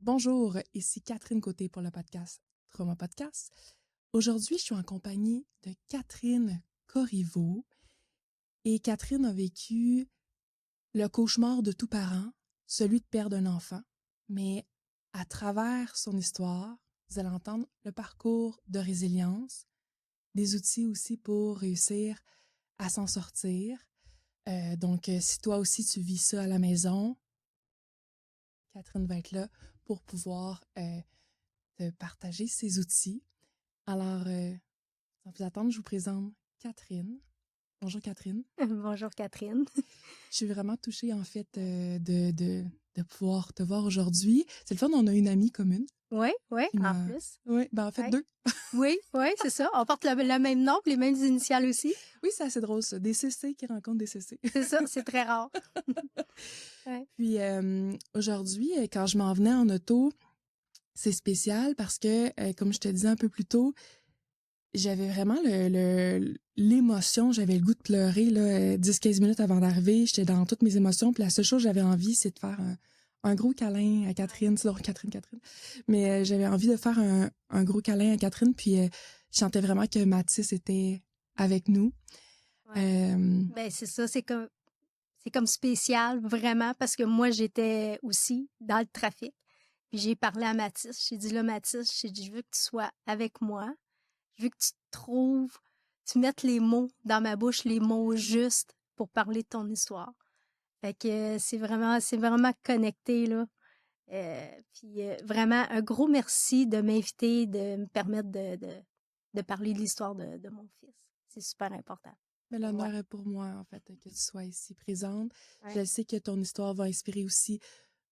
Bonjour, ici Catherine Côté pour le podcast Trauma Podcast. Aujourd'hui, je suis en compagnie de Catherine Corriveau et Catherine a vécu le cauchemar de tout parent, celui de perdre un enfant. Mais à travers son histoire, vous allez entendre le parcours de résilience, des outils aussi pour réussir à s'en sortir. Donc, si toi aussi tu vis ça à la maison, Catherine va être là pour pouvoir te partager ses outils. Alors, sans plus attendre, je vous présente Catherine. Bonjour Catherine. Bonjour Catherine. Je suis vraiment touchée en fait de pouvoir te voir aujourd'hui. C'est le fun, on a une amie commune. Oui, en plus. Oui, ben en fait Ouais. deux. Oui, c'est ça. On porte le même nom, les mêmes initiales aussi. Oui, c'est assez drôle ça. Des CC qui rencontrent des CC. C'est ça, c'est très rare. Ouais. Puis aujourd'hui, quand je m'en venais en auto, c'est spécial parce que, comme je te disais un peu plus tôt, j'avais vraiment l'émotion, j'avais le goût de pleurer là, 10-15 minutes avant d'arriver. J'étais dans toutes mes émotions. Puis la seule chose que j'avais envie, c'est de faire un gros câlin à Catherine. C'est drôle, Catherine. Mais j'avais envie de faire un gros câlin à Catherine. Puis je sentais vraiment que Mathis était avec nous. Ouais. Ben, c'est ça, c'est comme spécial, vraiment, parce que moi, j'étais aussi dans le trafic. Puis j'ai parlé à Mathis. J'ai dit, là, Mathis, j'ai dit, je veux que tu sois avec moi. Je veux que tu te trouves, tu mettes les mots dans ma bouche, les mots justes pour parler de ton histoire. Fait que c'est vraiment connecté, là. Puis vraiment, un gros merci de m'inviter, de me permettre de parler de l'histoire de mon fils. C'est super important. Mais l'honneur est pour moi, en fait, que tu sois ici présente. Ouais. Je sais que ton histoire va inspirer aussi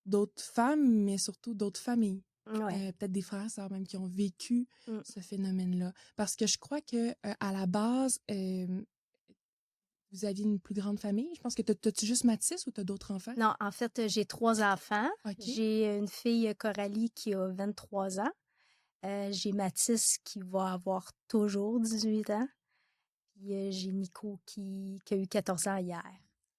d'autres femmes, mais surtout d'autres familles. Ouais. Peut-être des frères, sœurs même qui ont vécu Mm. ce phénomène-là. Parce que je crois que à la base, vous aviez une plus grande famille. Je pense que t'as-tu juste Mathis ou t'as d'autres enfants? Non, en fait, j'ai 3 enfants. OK. J'ai une fille, Coralie, qui a 23 ans. J'ai Mathis qui va avoir toujours 18 ans. Puis j'ai Nico qui a eu 14 ans hier.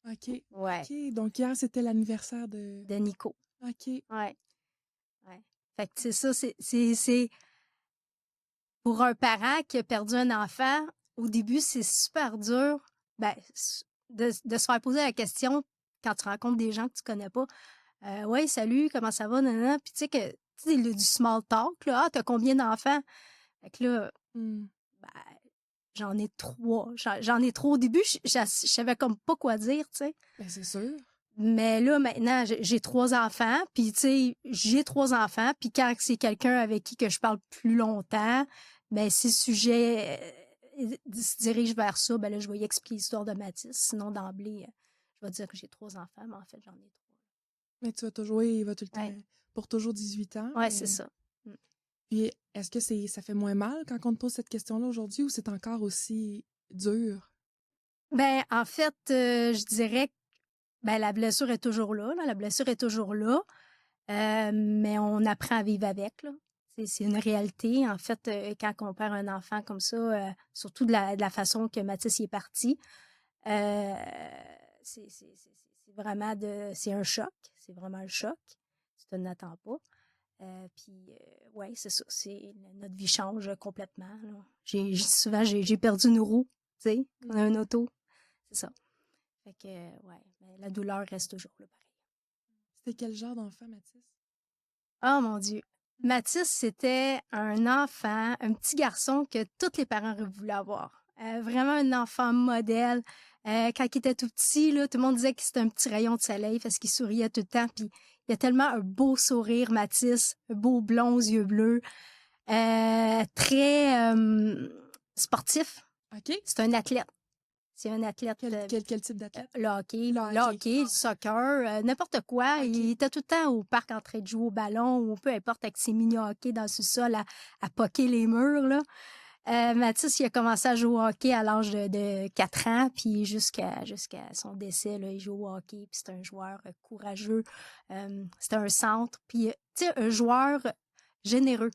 OK. Ouais. OK. Donc hier, c'était l'anniversaire de... De Nico. OK. Ouais. Fait que c'est ça, c'est pour un parent qui a perdu un enfant, au début, c'est super dur, ben, de se faire poser la question quand tu rencontres des gens que tu connais pas. Ouais, salut, comment ça va, nanana. Puis tu sais que, tu sais, du small talk, là, ah, t'as combien d'enfants? Fait que là, ben, j'en ai 3. J'en ai 3 au début, je savais comme pas quoi dire, tu sais. Ben, c'est sûr. Mais là, maintenant, j'ai 3 enfants, puis tu sais, j'ai 3 enfants, puis quand c'est quelqu'un avec qui que je parle plus longtemps, ben si le sujet se dirige vers ça, ben là, je vais y expliquer l'histoire de Mathis. Sinon, d'emblée, je vais dire que j'ai 3 enfants, mais en fait, j'en ai 3. Mais tu vas toujours, il va tout le temps Ouais. pour toujours 18 ans. Ouais, c'est ça. Puis est-ce que ça fait moins mal quand on te pose cette question-là aujourd'hui ou c'est encore aussi dur? Ben, en fait, je dirais que ben, la blessure est toujours là, la blessure est toujours là, mais on apprend à vivre avec, là. C'est une réalité. En fait, quand on perd un enfant comme ça, surtout de la façon que Mathis y est parti, euh, c'est vraiment c'est un choc. C'est vraiment un choc. Tu te n'attends pas. Puis, ouais, c'est ça. Notre vie change complètement, là. Souvent, j'ai perdu une roue, tu sais, on a un auto. C'est ça. Fait que, ouais, mais la douleur reste toujours là, pareil. C'était quel genre d'enfant, Mathis? Oh mon Dieu. Mathis, c'était un enfant, un petit garçon que tous les parents auraient voulu avoir. Vraiment un enfant modèle. Quand il était tout petit, là, tout le monde disait que c'était un petit rayon de soleil parce qu'il souriait tout le temps. Puis il a tellement un beau sourire, Mathis, un beau blond aux yeux bleus, très sportif. OK. C'est un athlète. C'est un athlète. Quel type d'athlète? Le hockey, le soccer, n'importe quoi. Okay. Il était tout le temps au parc en train de jouer au ballon ou peu importe avec ses mini-hockey dans le sous-sol à poquer les murs, là. Mathis, il a commencé à jouer au hockey à l'âge de 4 ans, puis jusqu'à son décès, là, il joue au hockey, puis c'est un joueur courageux. C'était un centre, puis, tu sais, un joueur généreux,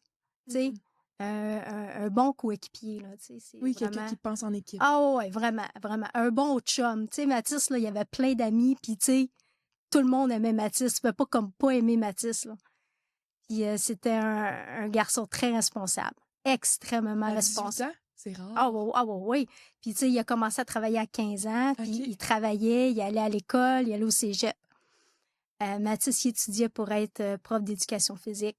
tu sais. Un bon coéquipier, là, tu sais. Oui, vraiment... quelqu'un qui pense en équipe. Ah ouais, vraiment. Un bon chum. Tu sais, Mathis, là, il y avait plein d'amis, puis tu sais, tout le monde aimait Mathis. Tu peux pas comme pas aimer Mathis, là. Puis c'était un garçon très responsable, extrêmement À 18 responsable. ans? C'est rare. Ah oui. Puis tu sais, il a commencé à travailler à 15 ans, puis OK. il travaillait, il allait à l'école, il allait au cégep. Mathis, il étudiait pour être prof d'éducation physique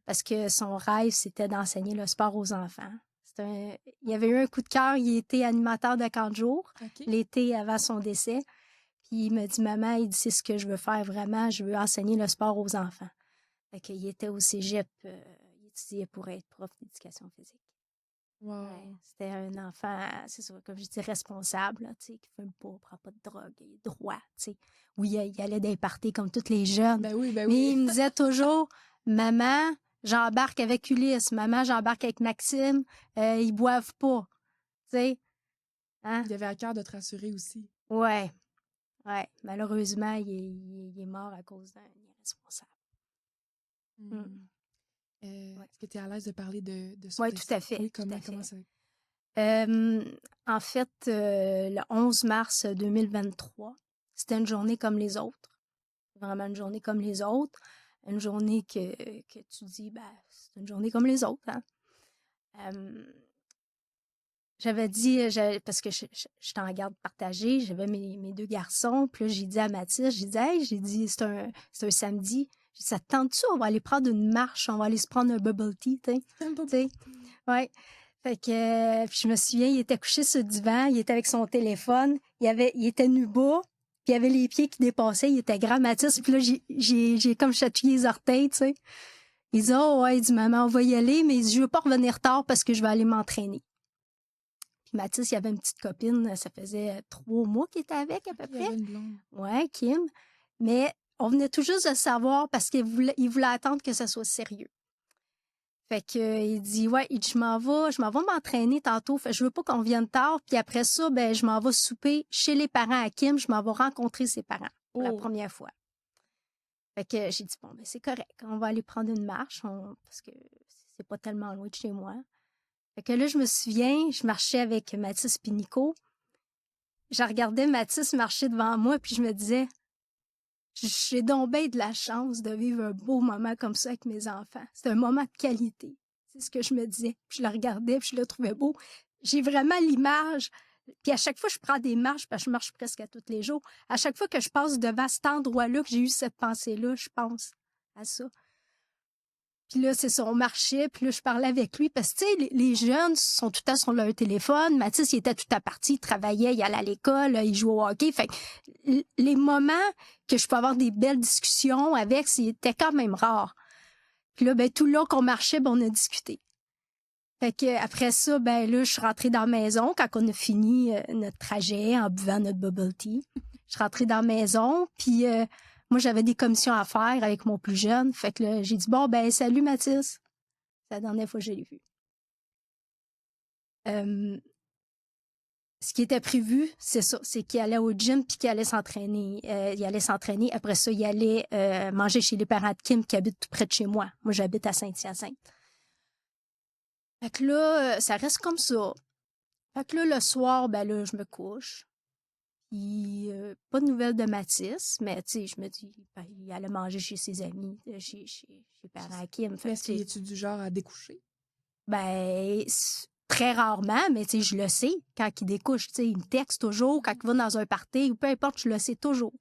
parce que son rêve, c'était d'enseigner le sport aux enfants. Il avait eu un coup de cœur, il était animateur de camp de jour OK. l'été avant son décès. Puis il me dit, maman, il dit, c'est ce que je veux faire vraiment, je veux enseigner le sport aux enfants. Fait qu'il était au cégep, il étudiait pour être prof d'éducation physique. Wow. Ouais, c'était un enfant, c'est ça, comme je dis, responsable, là, tu sais, qui fume pas, prend pas de drogue, il est droit, tu sais. Oui, il allait des parties comme tous les jeunes. Ben oui, ben Mais oui. il me disait toujours, maman, j'embarque avec Ulysse, maman, j'embarque avec Maxime, ils boivent pas, tu sais. Hein? Il avait à cœur de te rassurer aussi. Ouais. Malheureusement, il est mort à cause d'un irresponsable. Est-ce que tu es à l'aise de parler de son Oui, décès? tout à fait. Oui, tout à comment ça? En fait, le 11 mars 2023, c'était une journée comme les autres. Vraiment une journée comme les autres. Une journée que tu dis, ben, c'est une journée comme les autres. Hein? J'avais dit, parce que j'étais en garde partagée, j'avais mes deux garçons, puis là, j'ai dit à Mathis, j'ai dit, c'est un samedi. J'ai dit, ça te tente-tu? On va aller prendre une marche, on va aller se prendre un bubble tea, tu sais. Ouais. Fait que, puis je me souviens, il était couché sur le divan, il était avec son téléphone, il était nu bas, puis il avait les pieds qui dépassaient, il était grand, Mathis, puis là, j'ai comme chatouillé les orteils, tu sais. Il dit, oh ouais, il dit, maman, on va y aller, mais il dit, je veux pas revenir tard parce que je vais aller m'entraîner. Puis Mathis, il avait une petite copine, ça faisait 3 mois qu'il était avec, à peu près. Il avait une blonde. Ouais, Kim. Mais on venait tout juste de le savoir parce qu'il voulait attendre que ça soit sérieux. Fait que il dit, ouais, je m'en vais m'entraîner tantôt. Fait que je veux pas qu'on vienne tard. Puis après ça, ben, je m'en vais souper chez les parents à Kim. Je m'en vais rencontrer ses parents pour la première fois. Fait que j'ai dit, bon, ben, c'est correct. On va aller prendre une marche parce que c'est pas tellement loin de chez moi. Fait que là, je me souviens, je marchais avec Mathis et Nico. Je regardais Mathis marcher devant moi, puis je me disais, j'ai donc bien de la chance de vivre un beau moment comme ça avec mes enfants. C'est un moment de qualité. C'est ce que je me disais. Puis je le regardais, puis je le trouvais beau. J'ai vraiment l'image. Puis à chaque fois que je prends des marches, parce que je marche presque à tous les jours, à chaque fois que je passe devant cet endroit-là, que j'ai eu cette pensée-là, je pense à ça. Puis là, c'est ça, on marchait, puis là, je parlais avec lui, parce que, tu sais, les jeunes sont tout le temps sur leur téléphone. Mathis, il était tout à partie, il travaillait, il allait à l'école, il jouait au hockey. Fait que les moments que je peux avoir des belles discussions avec, c'était quand même rare. Puis là, ben, tout le long qu'on marchait, ben, on a discuté. Fait que après ça, ben là, je suis rentrée dans la maison quand on a fini notre trajet en buvant notre bubble tea. Je suis rentrée dans la maison, puis... moi, j'avais des commissions à faire avec mon plus jeune. Fait que là, j'ai dit, bon, ben, salut Mathis. C'est la dernière fois que je l'ai vu. Ce qui était prévu, c'est ça. C'est qu'il allait au gym puis qu'il allait s'entraîner. Il allait s'entraîner. Après ça, il allait manger chez les parents de Kim qui habitent tout près de chez moi. Moi, j'habite à Saint-Hyacinthe. Fait que là, ça reste comme ça. Fait que là, le soir, ben là, je me couche. Puis, pas de nouvelles de Mathis, mais tu sais, je me dis, ben, il allait manger chez ses amis, chez parents à Kim. Est-ce qu'il est du genre à découcher? Ben, très rarement, mais tu sais, je le sais. Quand il découche, tu sais, il me texte toujours. Quand il va dans un party ou peu importe, je le sais toujours.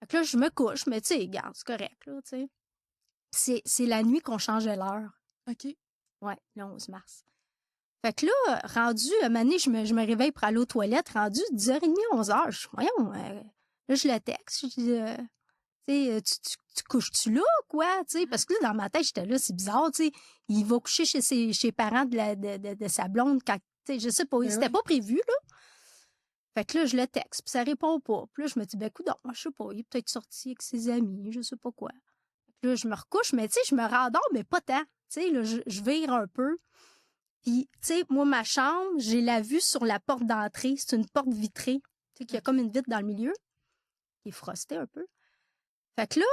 Fait que là, je me couche, mais tu sais, regarde, c'est correct, là, tu sais. C'est la nuit qu'on changeait l'heure. OK. Ouais, le 11 mars. Fait que là, rendu, à un moment donné, je me réveille pour aller aux toilettes, rendu 10h30, 11h. Je dis, voyons, là, je le texte. Je dis, tu sais, tu couches-tu là, quoi? Tu sais, parce que là, dans ma tête, j'étais là, c'est bizarre, tu sais. Il va coucher chez ses parents de sa blonde quand, tu sais, je sais pas, c'était pas prévu, là. Fait que là, je le texte, puis ça répond pas. Puis là, je me dis, ben, coudonc, je sais pas, il est peut-être sorti avec ses amis, je sais pas quoi. Puis là, je me recouche, mais tu sais, je me rendors, mais pas tant. Tu sais, là, je vire un peu. Puis, tu sais, moi, ma chambre, j'ai la vue sur la porte d'entrée. C'est une porte vitrée, tu sais, qui a comme une vitre dans le milieu, qui est frostée un peu. Fait que là,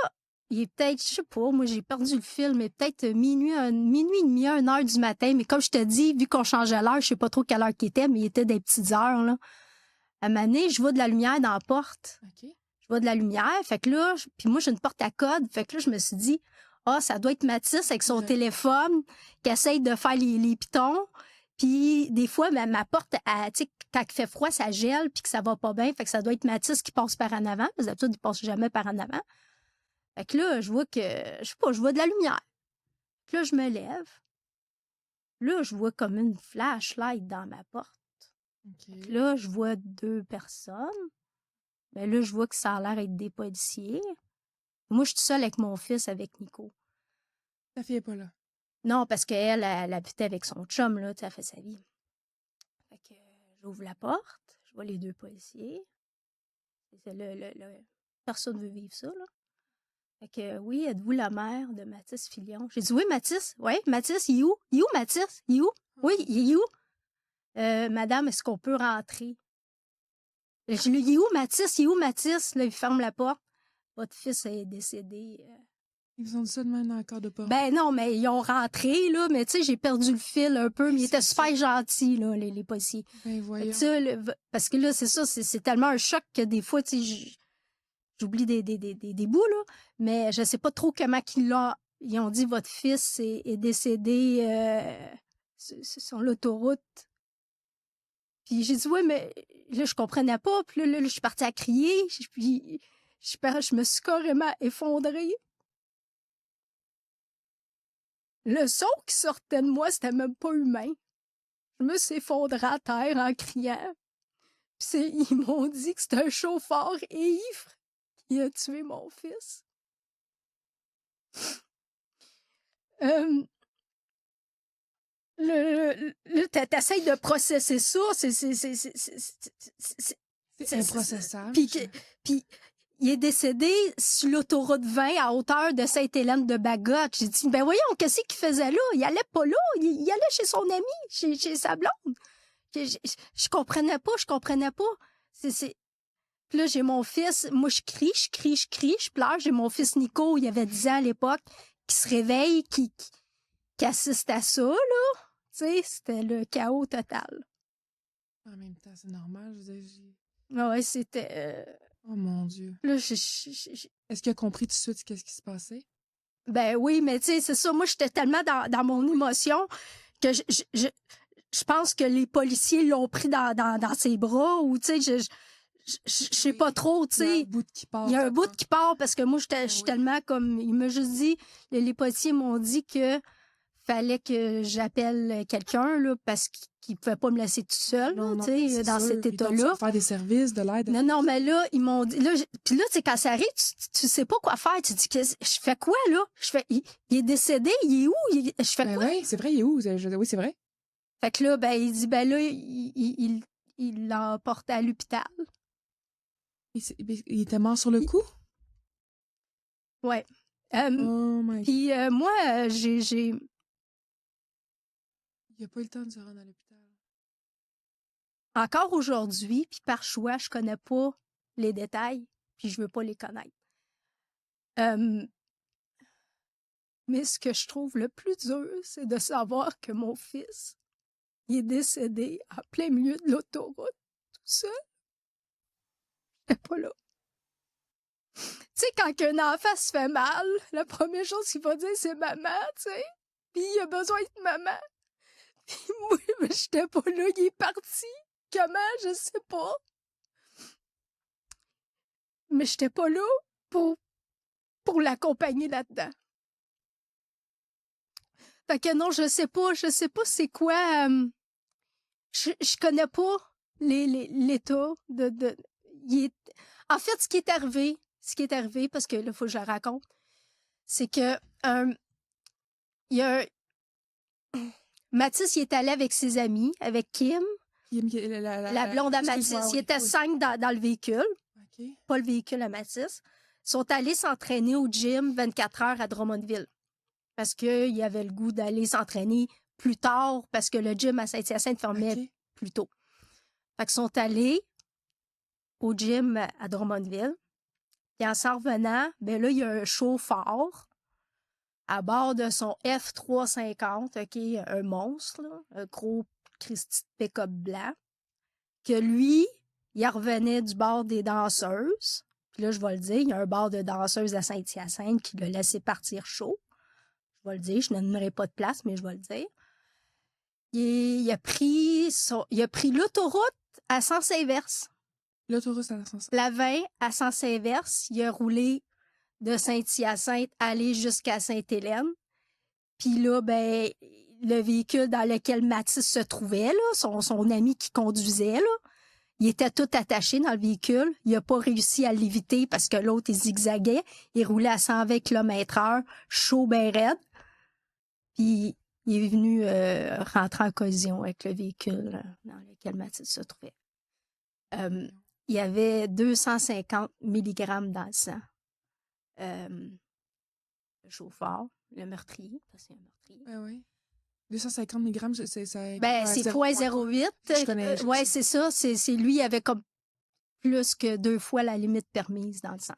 il est peut-être, je sais pas, moi, j'ai perdu le fil, mais peut-être minuit et demi, 1h du matin. Mais comme je te dis, vu qu'on changeait l'heure, je sais pas trop quelle heure qu'il était, mais il était des petites heures, là. À un moment donné, je vois de la lumière dans la porte. OK. Je vois de la lumière. Fait que là, puis moi, j'ai une porte à code. Fait que là, je me suis dit, Ah, ça doit être Mathis avec son Ouais. téléphone qui essaye de faire les pitons. Puis des fois, ma porte, tu sais, quand il fait froid, ça gèle puis que ça va pas bien. Fait que ça doit être Mathis qui passe par en avant. Parce que d'habitude, il passe jamais par en avant. Fait que là, je vois que, je sais pas, je vois de la lumière. Puis là, je me lève. Là, je vois comme une flashlight dans ma porte. OK. Puis là, je vois 2 personnes. Ben là, je vois que ça a l'air d'être des policiers. Moi, je suis seule avec mon fils, avec Nico. Ta fille est pas là. Non, parce qu'elle, elle habitait avec son chum, là, tu sais, elle fait sa vie. Fait que j'ouvre la porte, je vois les 2 policiers. Personne ne veut vivre ça, là. Fait que, oui, êtes-vous la mère de Mathis Filion? J'ai dit, oui, Mathis. Oui, Mathis, il est où? Il est où, Mathis? Il est où? Oui, il est où? Madame, est-ce qu'on peut rentrer? Je lui dis, il est où, Mathis? Il est où, Mathis? Là, il ferme la porte. Votre fils est décédé. Ils vous ont dit ça de même dans le corps de porte. Ben non, mais ils ont rentré, là, mais tu sais, j'ai perdu le fil un peu, mais ils étaient super gentils, là, les policiers. Ben Fait que voyons. ça, parce que là, c'est ça, c'est tellement un choc que des fois, tu sais, j'oublie des bouts, là, mais je sais pas trop comment ils ont dit votre fils est décédé sur l'autoroute. Puis j'ai dit, ouais, mais là, je comprenais pas. Puis là, je suis partie à crier. Puis je me suis carrément effondrée. Le son qui sortait de moi, c'était même pas humain. Je me suis effondrée à terre en criant. Puis ils m'ont dit que c'était un chauffeur ivre qui a tué mon fils. Là, t'essayes de processer ça. C'est improcessable. Puis il est décédé sur l'autoroute 20 à hauteur de Sainte-Hélène-de-Bagotte. J'ai dit, ben voyons, qu'est-ce qu'il faisait là? Il allait pas là. Il allait chez son ami, chez sa blonde. Je comprenais pas. Puis là, j'ai mon fils. Moi, je crie, je pleure. J'ai mon fils Nico, il avait 10 ans à l'époque, qui se réveille, qui assiste à ça, là. Tu sais, c'était le chaos total. En même temps, c'est normal. Je veux dire, Ouais, c'était... oh mon Dieu. Là, Est-ce qu'il a compris tout de suite qu'est-ce qui se passait? Ben oui, mais tu sais, c'est ça. Moi, j'étais tellement dans mon émotion que je pense que les policiers l'ont pris dans ses bras ou, tu sais, je sais pas trop, tu Il y a un sais. bout qui part. Il y a un bout qui part parce que moi, je suis tellement comme... Il m'a juste dit... Les policiers m'ont dit que fallait que j'appelle quelqu'un, là, parce qu'ils pouvaient pas me laisser tout seul, Non, tu sais, dans cet état-là. Faire des services, de l'aide. Non, mais là, ils m'ont dit... Puis là, tu sais, quand ça arrive, tu sais pas quoi faire. Tu te dis, je fais quoi, là? Il est décédé, il est où? Je fais Ben quoi? oui, c'est vrai, il est où? Oui, c'est vrai. Fait que là, ben, il dit, ben là, il l'a emporté à l'hôpital. Il était mort sur le coup? Ouais. Oh my God. Puis moi, j'ai... Il a pas eu le temps de se rendre à l'hôpital. Encore aujourd'hui, puis par choix, je connais pas les détails, puis je veux pas les connaître. Mais ce que je trouve le plus dur, c'est de savoir que mon fils, il est décédé en plein milieu de l'autoroute, tout seul. J'étais pas là. Tu sais, quand un enfant se fait mal, la première chose qu'il va dire, c'est maman, tu sais. Puis il a besoin de maman. Puis moi, j'étais pas là, il est parti. Comment, je sais pas. Mais j'étais pas là pour l'accompagner là-dedans. Fait que non, je sais pas c'est quoi. Je connais pas l'état de. En fait, ce qui est arrivé, parce que là, faut que je le raconte, c'est que il y a Mathis, il est allé avec ses amis, avec Kim, la blonde à Mathis. Il était 5 dans le véhicule, pas le véhicule à Mathis. Ils sont allés s'entraîner au gym 24 heures à Drummondville. Parce qu'il avait le goût d'aller s'entraîner plus tard, parce que le gym à Saint-Hyacinthe fermait plus tôt. Fait qu'ils sont allés au gym à Drummondville. Puis en s'en revenant, ben là, il y a un chauffeur à bord de son F350, OK, un monstre, là, un gros Christy de pick-up blanc, que lui, il revenait du bar des danseuses. Puis là, je vais le dire, il y a un bar de danseuses à Saint-Hyacinthe qui l'a laissé partir chaud. je vais le dire, je ne donnerai pas de place, mais je vais le dire. Il a pris l'autoroute à sens inverse. L'autoroute à sens. La 20 à sens inverse, il a roulé de Saint-Hyacinthe aller jusqu'à Sainte-Hélène. Puis là, ben, le véhicule dans lequel Mathis se trouvait, là, son ami qui conduisait, là, il était tout attaché dans le véhicule. Il n'a pas réussi à l'éviter parce que l'autre, il zigzaguait. Il roulait à 120 km/h, chaud ben raide. Puis il est venu rentrer en collision avec le véhicule dans lequel Mathis se trouvait. Il y avait 250 mg dans le sang. Le chauffeur, le meurtrier, parce que c'est un meurtrier. Ben oui. 250 mg, c'est ça. Ben, c'est x0,8. Je connais. Ouais, c'est ça. C'est lui, il avait comme plus que 2 fois la limite permise dans le sang.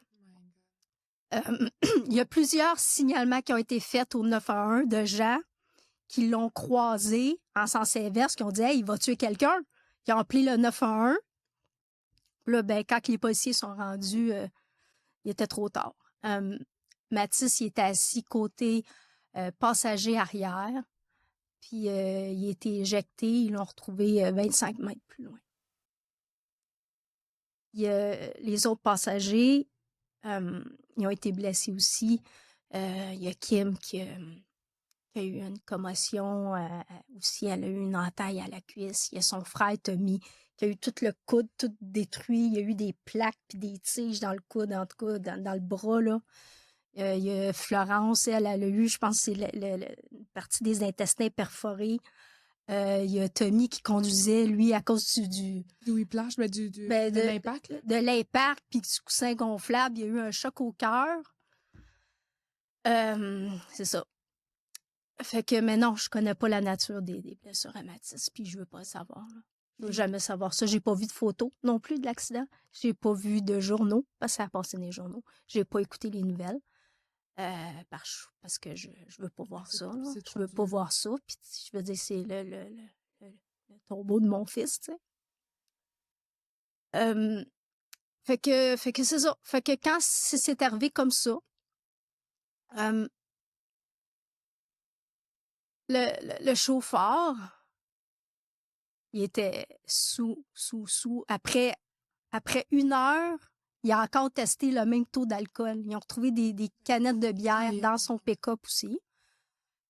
Il y a plusieurs signalements qui ont été faits au 911 de gens qui l'ont croisé en sens inverse, qui ont dit « Hey, il va tuer quelqu'un ». Ils ont appelé le 911. Là, ben, quand les policiers sont rendus, il était trop tard. Mathis, il était assis côté passager arrière, puis il a été éjecté. Ils l'ont retrouvé 25 mètres plus loin. Les autres passagers, ils ont été blessés aussi. Il y a Kim qui a eu une commotion aussi. Elle a eu une entaille à la cuisse. Il y a son frère Tommy qui a eu tout le coude tout détruit. Il y a eu des plaques puis des tiges dans le coude, en tout cas dans le bras, là. Il y a Florence, elle a eu, je pense, c'est une partie des intestins perforés. Il y a Tommy qui conduisait, lui, à cause du whiplash, de l'impact. De l'impact, puis du coussin gonflable. Il y a eu un choc au cœur. C'est ça. Fait que, mais non, je connais pas la nature des blessures à Mathis, puis je veux pas le savoir. Là. Je veux jamais savoir ça. J'ai pas vu de photos non plus de l'accident. J'ai pas vu de journaux, parce que ça a passé dans les journaux. J'ai pas écouté les nouvelles. Parce que je veux pas voir ça. Je veux pas voir ça. Puis je veux dire, c'est le tombeau de mon fils, tu sais. Fait que c'est ça. Fait que quand c'est arrivé comme ça, le chauffeur, il était sous. Après 1 heure, il a encore testé le même taux d'alcool. Ils ont retrouvé des canettes de bière dans son pick-up aussi.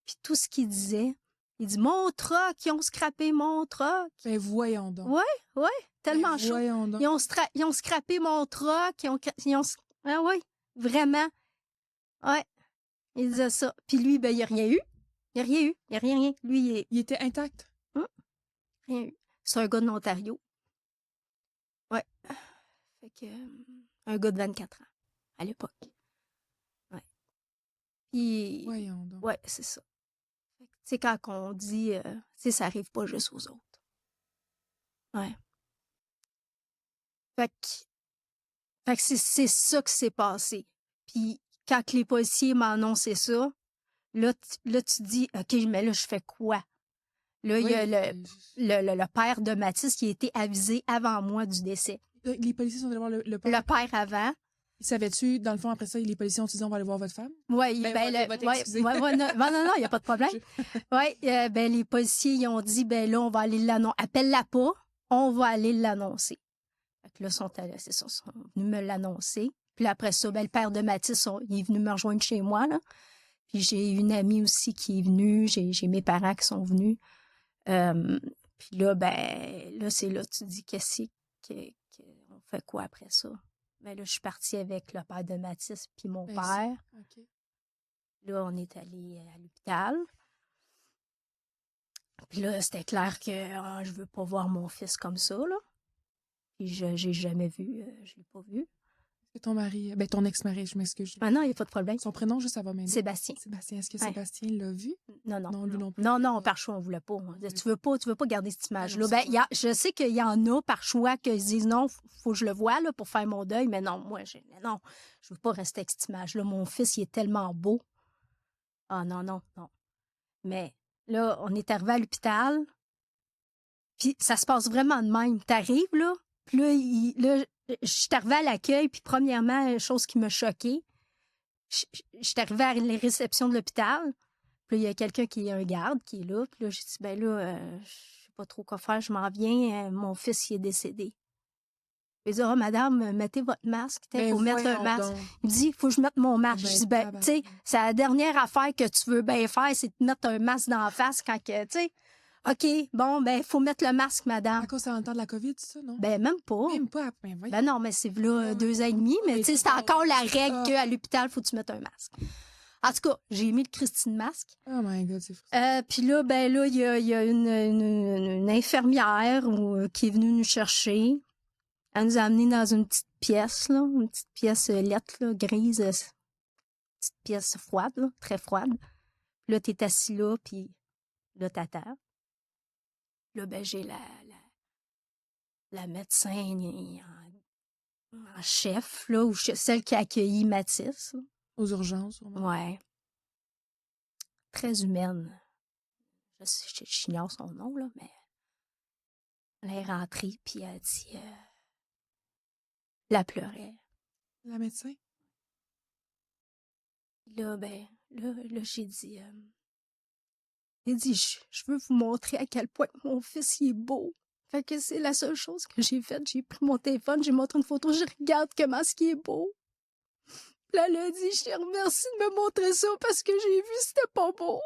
Puis tout ce qu'il disait, il dit « Mon truck, ils ont scrappé mon truck. » Ben voyons donc. Ouais, tellement chaud. Voyons donc. Ils ont scrappé mon truck. Ah oui, vraiment. Ouais, il disait ça. Puis lui, ben il n'y a rien eu. Il n'y a rien. Lui, il était intact. Rien eu. C'est un gars de l'Ontario. Ouais. Fait que, un gars de 24 ans, à l'époque. Ouais. Puis, voyons donc. Ouais, c'est ça. Tu sais, quand on dit, tu sais, ça arrive pas juste aux autres. Ouais. Fait que c'est ça qui s'est passé. Puis, quand les policiers m'ont annoncé ça, là, tu dis, OK, mais là, je fais quoi? Là, il y a le père de Mathis qui a été avisé avant moi du décès. Les policiers sont allés voir le père? Le père avant. Savais-tu, dans le fond, après ça, les policiers ont dit on va aller voir votre femme? Oui, non, il n'y a pas de problème. Les policiers, ils ont dit, là, on va aller l'annoncer. Appelle-la pas, on va aller l'annoncer. Fait que là, ils sont venus me l'annoncer. Puis après ça, le père de Mathis, il est venu me rejoindre chez moi, là. Puis j'ai une amie aussi qui est venue, j'ai mes parents qui sont venus. Puis là, là, c'est là, tu dis, on fait quoi après ça? Ben là, je suis partie avec le père de Mathis puis mon père. Okay. Là, on est allé à l'hôpital. Puis là, c'était clair que je veux pas voir mon fils comme ça, là. Puis j'ai jamais vu, je l'ai pas vu. Ton mari, ton ex-mari, je m'excuse. Ah non, il n'y a pas de problème. Son prénom, juste, ça va m'aider. Sébastien. Est-ce que Sébastien l'a vu? Non. Lui non plus. Non, par choix, on voulait pas. Tu veux pas garder cette image-là. Je sais qu'il y en a par choix qui se disent non, faut que je le voie là, pour faire mon deuil, mais non, je veux pas rester avec cette image-là. Mon fils, il est tellement beau. Ah non. Mais là, on est arrivé à l'hôpital, puis ça se passe vraiment de même. T'arrives, là, puis là, je suis arrivée à l'accueil, puis premièrement, une chose qui m'a choquée, je suis arrivée à la réception de l'hôpital, Puis là, il y a quelqu'un qui est un garde qui est là. Puis là, j'ai dit, ben là, je sais pas trop quoi faire, je m'en viens. Mon fils, il est décédé. Il dit, ah, madame, mettez votre masque. Il faut mettre un masque. Donc. Il me dit, il faut que je mette mon masque. Ben, Je dis, ben, tu sais, c'est la dernière affaire que tu veux bien faire, c'est de mettre un masque dans la face quand que, tu sais. OK, bon, ben, il faut mettre le masque, madame. À cause c'est en temps de la COVID, ça, non? Ben, même pas. Même pas. Ben, voyons. Ben non, mais c'est là 2 ans et demi, mais tu sais, c'est encore la règle qu'à l'hôpital, il faut que tu mettes un masque. En tout cas, j'ai mis le Christine masque. Oh my God, c'est fou. Puis là, ben là, il y a une infirmière qui est venue nous chercher. Elle nous a amenés dans une petite pièce, là, une petite pièce lettre, là, grise, petite pièce froide, là, très froide. Puis là, t'es assis là, puis là, t'attends. Là, ben, j'ai la médecin en chef, là, ou celle qui a accueilli Mathis. Là. Aux urgences, sûrement. Ouais. Très humaine. J'ignore son nom, là, mais elle est rentrée, puis elle a dit... elle pleurait. La médecin? Là, ben, là j'ai dit... j'ai dit, je veux vous montrer à quel point mon fils, il est beau. Fait que c'est la seule chose que j'ai faite. J'ai pris mon téléphone, j'ai montré une photo, je regarde comment ce qui est beau. Puis là, elle a dit, je te remercie de me montrer ça parce que j'ai vu c'était pas beau.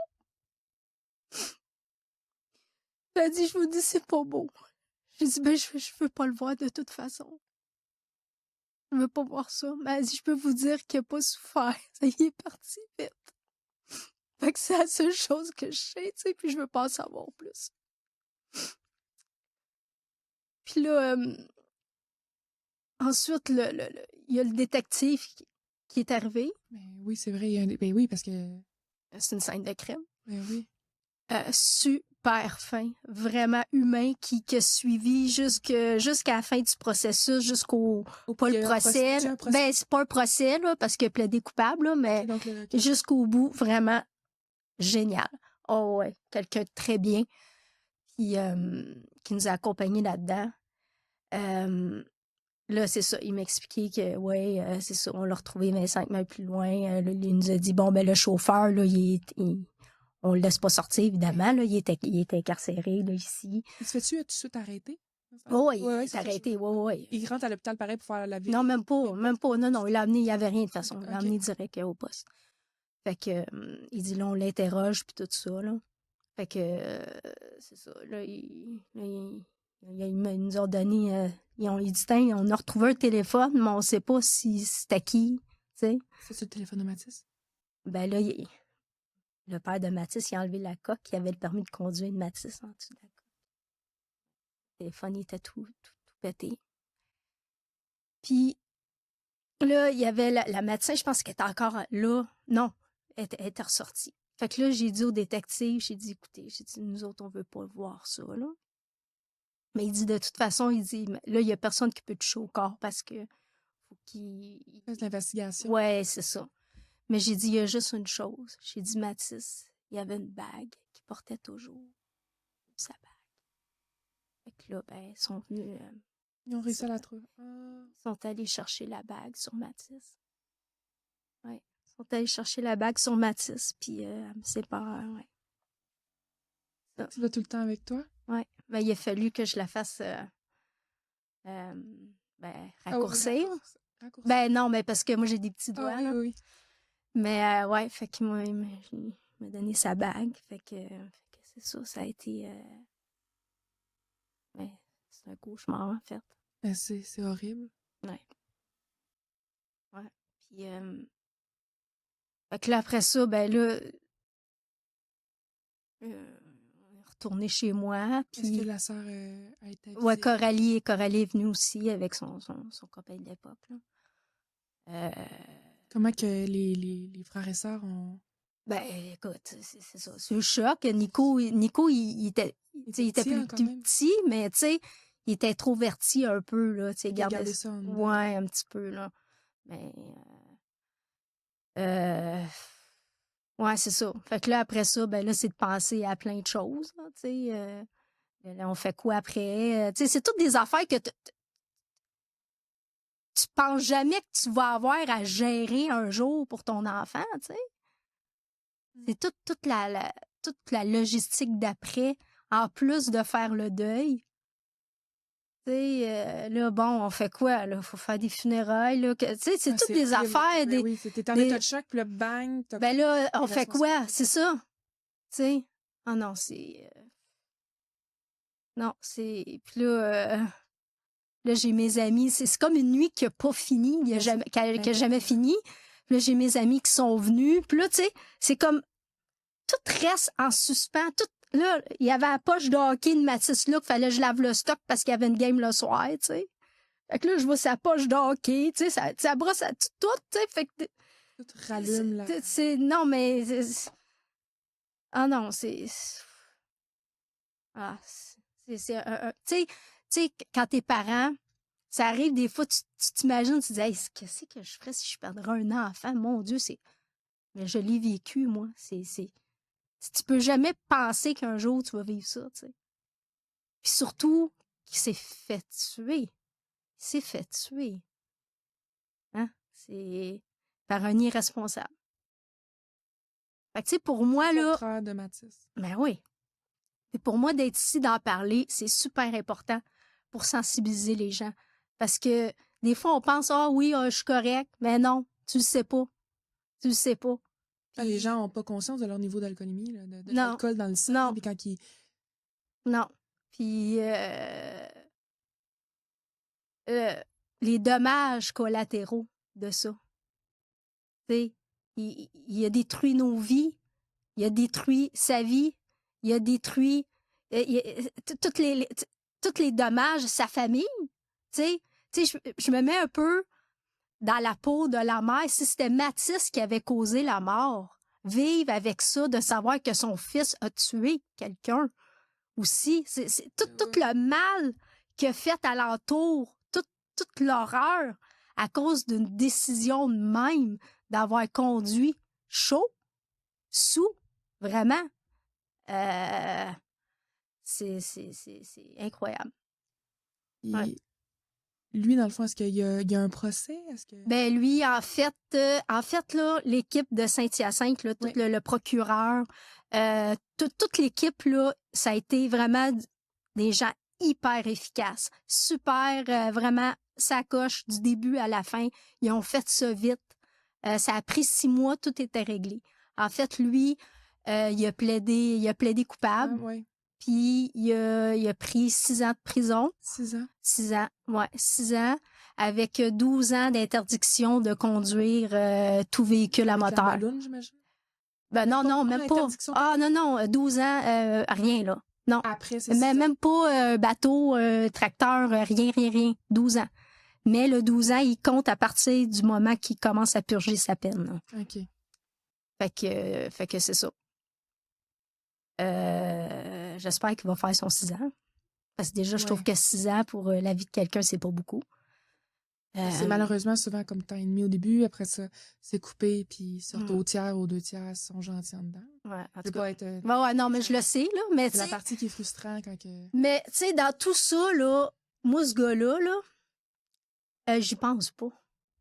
Elle a dit, je vous dis, c'est pas beau. J'ai dit, ben, je veux pas le voir de toute façon. Je veux pas voir ça. Mais elle a dit, je peux vous dire qu'il a pas souffert. Ça y est parti vite. Fait que c'est la seule chose que je sais, tu sais, puis je veux pas en savoir plus. Puis là, ensuite, il y a le détective qui est arrivé. Ben oui, c'est vrai. Ben oui, parce que... C'est une scène de crime. Ben oui. Super fin, vraiment humain, qui a suivi jusqu'à la fin du processus, jusqu'au pas le procès. Ben, c'est pas un procès, là, parce qu'il a plaidé coupable, là, mais jusqu'au bout, vraiment génial. Oh ouais, quelqu'un de très bien qui nous a accompagnés là-dedans. Là, c'est ça, il m'expliquait que, ouais, c'est ça, on l'a retrouvé 25 mètres plus loin. Là, il nous a dit, bon, ben le chauffeur, là, on le laisse pas sortir, évidemment. Là, il était incarcéré là, ici. Il se fait-tu tout de suite arrêter? Oh, oui, il s'est arrêté. Ouais. Il rentre à l'hôpital pareil pour faire la visite? Non, même pas. Non, il l'a amené, il n'y avait rien de toute façon. Il l'a amené direct au poste. Fait que, il dit, là, on l'interroge, puis tout ça, là. Fait que, c'est ça. Là, il nous a donné, il dit, on a retrouvé un téléphone, mais on ne sait pas si c'était qui, tu sais. C'est le téléphone de Mathis? Ben là, le père de Mathis, il a enlevé la coque, il avait le permis de conduire de Mathis en dessous de la coque. Le téléphone, il était tout pété. Puis là, il y avait la médecin, je pense qu'elle était encore là. Non, elle était ressortie. Fait que là, j'ai dit au détective, j'ai dit, nous autres, on veut pas voir ça, là. Mais il dit, de toute façon, il dit, là, il y a personne qui peut toucher au corps parce que faut qu'il fasse l'investigation. Ouais, c'est ça. Mais j'ai dit, il y a juste une chose. J'ai dit, Mathis, il y avait une bague qu'il portait toujours. Sa bague. Fait que là, ben, ils sont venus... ils ont réussi à la trouver. Ils sont allés chercher la bague sur Mathis. Ouais. Ils sont allés chercher la bague sur Mathis, puis elle me sépare, ouais. Tu l'as tout le temps avec toi? Ouais. Ben, il a fallu que je la fasse raccourcir. Ben non, mais parce que moi, j'ai des petits doigts. Oui, là. oui. Mais ouais, fait qu'il m'a donné sa bague. Fait que c'est ça a été... c'est un cauchemar, en fait. Ben, c'est horrible. Ouais. Puis, fait que là, après ça, ben là, on est retourné chez moi. Puis... Est-ce que la sœur a été avisée? Ouais, Coralie est venue aussi avec son copain de l'époque, là. Comment que les frères et sœurs ont... Ben, écoute, c'est ça. C'est un choc. Nico, il était plus petit, mais tu sais, il était introverti un peu, là. Tu sais, garder ça en... Ouais, un petit peu, là. Mais, ouais, c'est ça. Fait que là, après ça, ben là, c'est de penser à plein de choses, là, tu sais. Là, on fait quoi après? Tu sais, c'est toutes des affaires que tu penses jamais que tu vas avoir à gérer un jour pour ton enfant, tu sais. C'est toute la logistique d'après, en plus de faire le deuil. Tu sais, là, bon, on fait quoi? Là? Faut faire des funérailles. Là, tu sais, c'est toutes des affaires. Oui, c'était en état de choc, puis là, bang. Ben là, on fait quoi? C'est ça. Tu sais? Ah non, c'est... Non, c'est... Puis là, j'ai mes amis. C'est comme une nuit qui n'a pas fini, qui n'a jamais fini. Puis là, j'ai mes amis qui sont venus. Puis là, tu sais, c'est comme... Tout reste en suspens. Là, il y avait la poche de hockey de Mathis là qu'il fallait que je lave le stock parce qu'il y avait une game le soir, tu sais. Fait que là, je vois sa poche de hockey, tu sais, ça brosse à tout, tu sais. Fait que... Tout rallume, là. Non, mais... Ah non, c'est... Ah, c'est un... Tu sais, quand t'es parent, ça arrive des fois, tu t'imagines, tu te dis, hey, qu'est-ce que je ferais si je perdrais un enfant? Mon Dieu, c'est... Mais je l'ai vécu, moi. Tu peux jamais penser qu'un jour, tu vas vivre ça, tu sais. Puis surtout, qu'il s'est fait tuer. Il s'est fait tuer. Hein? C'est par un irresponsable. Fait que, tu sais, pour moi, là... Frère de Mathis. Ben oui. Et pour moi, d'être ici, d'en parler, c'est super important pour sensibiliser les gens. Parce que des fois, on pense, ah oui, je suis correct. Mais non, tu le sais pas. Tu le sais pas. Puis... Les gens n'ont pas conscience de leur niveau d'alcoolémie, de l'alcool dans le sang. Non. Puis quand ils... Non. Puis les dommages collatéraux de ça. Tu sais, il a détruit nos vies, il a détruit sa vie, il a détruit tous les dommages, sa famille. Tu sais, je me mets un peu dans la peau de la mère. Si c'était Mathis qui avait causé la mort, vivre avec ça, de savoir que son fils a tué quelqu'un aussi. C'est tout le mal qu'il a fait alentour, toute l'horreur à cause d'une décision de même d'avoir conduit chaud, sous, vraiment. C'est incroyable. Ouais. Lui, dans le fond, est-ce qu'il y a un procès? Ben lui, en fait là, l'équipe de Saint-Hyacinthe, là, tout le procureur, toute l'équipe, là, ça a été vraiment des gens hyper efficaces. Super, vraiment, ça coche du début à la fin. Ils ont fait ça vite. Ça a pris 6 mois, tout était réglé. En fait, lui, il a plaidé coupable. Ah, ouais. Puis il a pris 6 ans de prison. 6 ans? 6 ans, ouais, 6 ans, avec 12 ans d'interdiction de conduire tout véhicule à moteur. La ballonne, j'imagine? Ben non, même pas. Ah non, 12 ans, rien là. Non. Après, c'est mais même pas bateau, tracteur, rien. 12 ans. Mais le 12 ans, il compte à partir du moment qu'il commence à purger sa peine. Là. OK. Fait que c'est ça. J'espère qu'il va faire son 6 ans. Parce que déjà, je trouve que 6 ans pour la vie de quelqu'un, c'est pas beaucoup. C'est malheureusement souvent comme temps et demi au début. Après ça, c'est coupé, puis sortent au tiers, aux 2 tiers, ils sont gentils en dedans. Ouais, en tout cas. Être, ouais, non, mais je le sais, là. Mais c'est la partie qui est frustrante quand que... Mais, tu sais, dans tout ça, là, moi, ce gars-là, là, j'y pense pas.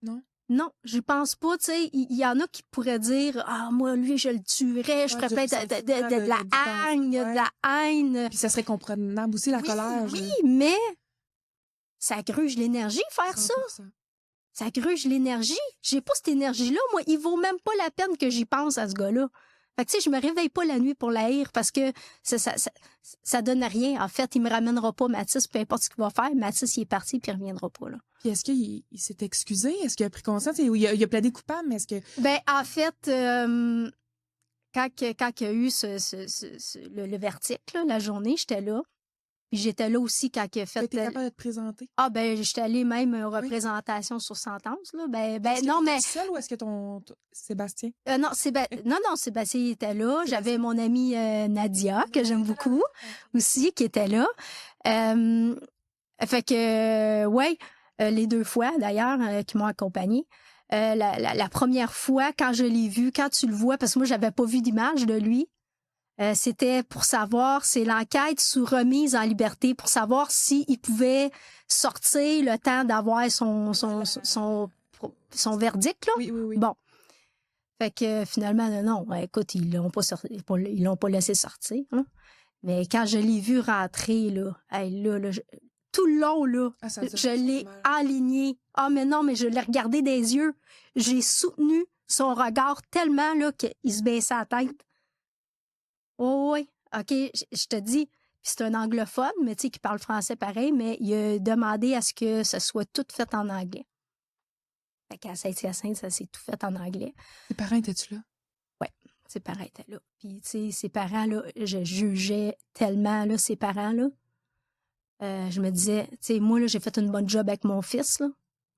Non? Non, j'y pense pas, tu sais. Il y en a qui pourraient dire, ah, moi, lui, je le tuerais, je ferais plein de la haine. Puis ça serait comprenable aussi, la colère. Oui, mais ça gruge l'énergie, faire 100%. Ça. Ça gruge l'énergie. J'ai pas cette énergie-là. Moi, il vaut même pas la peine que j'y pense à ce gars-là. Fait que, tu sais, je me réveille pas la nuit pour l'haïr parce que ça donne rien. En fait, il me ramènera pas Mathis, peu importe ce qu'il va faire. Mathis, il est parti puis il reviendra pas, là. Puis est-ce qu'il s'est excusé? Est-ce qu'il a pris conscience? Il a plaidé coupable, mais est-ce que... Ben, en fait, quand il y a eu le verdict, là, la journée, j'étais là. Puis j'étais là aussi quand il a fait... T'étais capable de te présenter? Ah, ben, j'étais allée même aux représentations sur sentence, là. Ben non, mais... Seul ou est-ce que ton Sébastien? Non, Sébastien il était là. J'avais mon amie Nadia, que j'aime beaucoup, aussi, qui était là. Fait que, ouais, les 2 fois, d'ailleurs, qui m'ont accompagnée. La première fois, quand je l'ai vu, quand tu le vois, parce que moi, j'avais pas vu d'image de lui, c'était pour savoir, c'est l'enquête sous remise en liberté, pour savoir s'il pouvait sortir le temps d'avoir son verdict, là. Oui. Bon. Fait que finalement, non, écoute, ils l'ont pas laissé sortir. Hein. Mais quand je l'ai vu rentrer, là, tout le long, là, je l'ai aligné. Ah, mais non, mais je l'ai regardé des yeux. J'ai soutenu son regard tellement là, qu'il se baissait la tête. Oh, oui, OK, je te dis, puis c'est un anglophone, mais tu sais, qui parle français pareil, mais il a demandé à ce que ce soit tout fait en anglais. Fait qu'à Saint-Hyacinthe, ça s'est tout fait en anglais. Tes parents étaient-tu là? Oui, ses parents étaient là. Puis, tu sais, ses parents, là, je jugeais tellement, là, ses parents, là. Je me disais, tu sais, moi, là, j'ai fait une bonne job avec mon fils, là.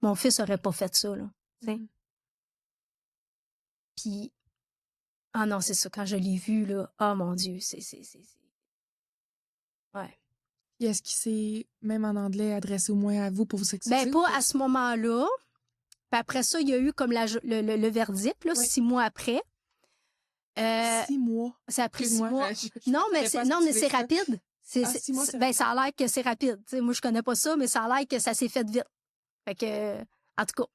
Mon fils aurait pas fait ça, là. Tu sais. Puis, ah non, c'est ça, quand je l'ai vu, là, oh mon Dieu, c'est... Ouais. Et est-ce qu'il s'est, même en anglais, adressé au moins à vous pour vous excuser? Ben, pas à ce moment-là. Puis après ça, il y a eu comme le verdict, là, 6 mois après. 6 mois? Ça a pris 6 mois. Non, mais c'est rapide. 6 mois, ben, ça a l'air que c'est rapide. T'sais, moi, je connais pas ça, mais ça a l'air que ça s'est fait vite. Fait que, en tout cas,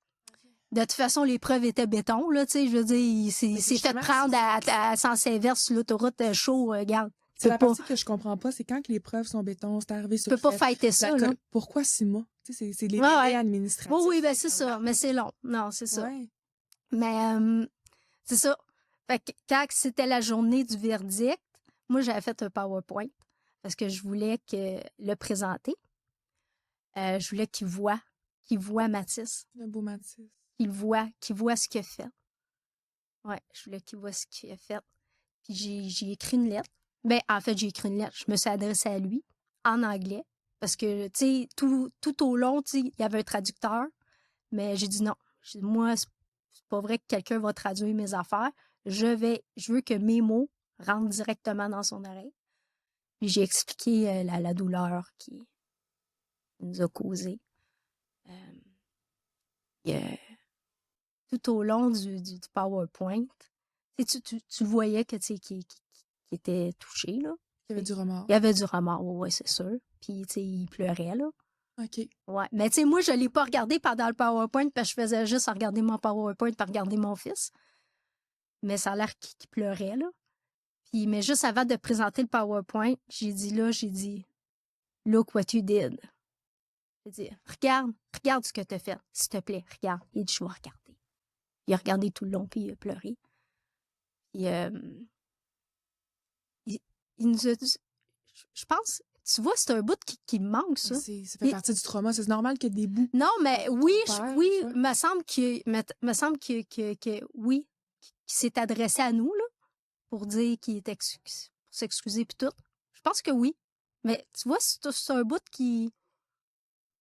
de toute façon, les preuves étaient béton, là, tu sais, je veux dire, il s'est fait prendre à Sens-Inverse sur l'autoroute chaud, regarde. C'est la partie que je comprends pas, c'est quand que les preuves sont béton, c'est arrivé sur tu peux pas fighter ça, là. Pourquoi 6 mois? Tu sais, c'est les délais administratifs. Oui, ben c'est ça, mais c'est long. Non, c'est ça. Ouais. Mais c'est ça. Fait que quand c'était la journée du verdict, moi, j'avais fait un PowerPoint parce que je voulais le présenter. Je voulais qu'il voit Mathis. Le beau Mathis. Qu'il voit ce qu'il a fait. Ouais, je voulais qu'il voit ce qu'il a fait. Puis j'ai écrit une lettre. Ben, en fait, j'ai écrit une lettre. Je me suis adressée à lui en anglais parce que, tu sais, tout au long, tu sais, il y avait un traducteur. Mais j'ai dit non. J'ai dit, moi, c'est pas vrai que quelqu'un va traduire mes affaires. Je veux que mes mots rentrent directement dans son oreille. Puis j'ai expliqué la douleur qui nous a causé. Tout au long du PowerPoint, tu voyais que qu'il était touché, là. Il y avait du remords. Il y avait du remords, oui, c'est sûr. Puis, tu sais, il pleurait, là. OK. Ouais. Mais, tu sais, moi, je l'ai pas regardé pendant le PowerPoint parce que je faisais juste regarder mon PowerPoint pour regarder mon fils. Mais ça a l'air qu'il pleurait, là. Puis, mais juste avant de présenter le PowerPoint, j'ai dit, look what you did. J'ai dit, regarde ce que tu as fait, s'il te plaît, regarde. Il dit, je vais regarder. Il a regardé tout le long, puis il a pleuré. Puis, il nous a dit, je pense, tu vois, c'est un bout qui me manque, ça. Ça fait partie du trauma. C'est normal qu'il y ait des bouts. Non, mais oui, me semble que oui, qu'il s'est adressé à nous, là, pour dire qu'il était pour s'excuser puis tout. Je pense que oui. Mais tu vois, c'est un bout qui...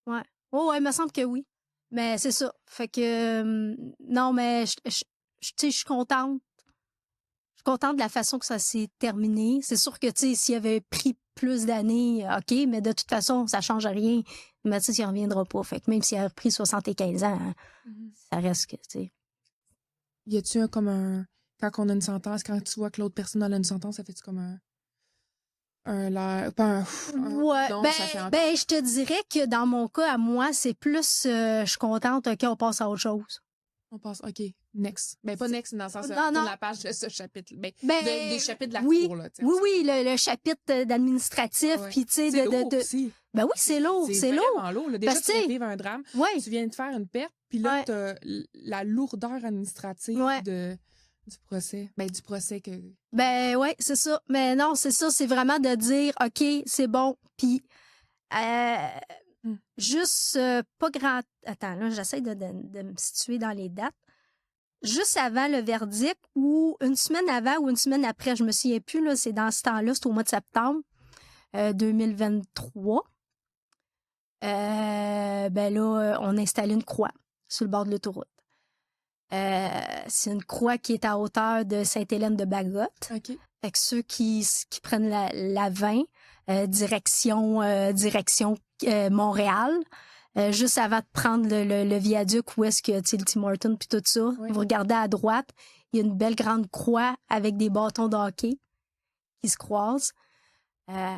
Ouais. Oh, ouais, il me semble que oui. Mais c'est ça. Fait que... non, mais je suis contente. Je suis contente de la façon que ça s'est terminé. C'est sûr que, tu sais, s'il avait pris plus d'années, OK, mais de toute façon, ça change rien. Mathis, il reviendra pas. Fait que même s'il a repris 75 ans, ça reste que, tu sais... Y a-tu comme un... Quand on a une sentence, quand tu vois que l'autre personne a une sentence, ça fait-tu comme un ouais, non, je te dirais que dans mon cas, à moi, c'est plus je suis contente, OK, on passe à autre chose. On passe, OK, next. Ben, pas next dans le sens de la page de ce chapitre. Des chapitres de la cour, là. Oui, le chapitre d'administratif, puis tu sais, c'est lourd aussi. Ben oui, c'est lourd, c'est lourd. Vraiment lourd. Là. Déjà, tu viens de vivre un drame, tu viens de faire une perte, puis là, t'as la lourdeur administrative du procès. Ben, du procès que... Ben ouais, c'est ça. Mais non, c'est ça, c'est vraiment de dire, OK, c'est bon, puis juste pas grand... Attends, là, j'essaie de me situer dans les dates. Juste avant le verdict, ou une semaine avant ou une semaine après, je me souviens plus, là, c'est dans ce temps-là, c'est au mois de septembre 2023. Ben là, on a installé une croix sur le bord de l'autoroute. C'est une croix qui est à hauteur de Sainte-Hélène-de-Bagotte. Okay. Fait que ceux qui prennent la 20, direction Montréal, juste avant de prendre le viaduc où est-ce que tu sais, le Tim Hortons puis tout ça, vous regardez à droite, il y a une belle grande croix avec des bâtons de hockey qui se croisent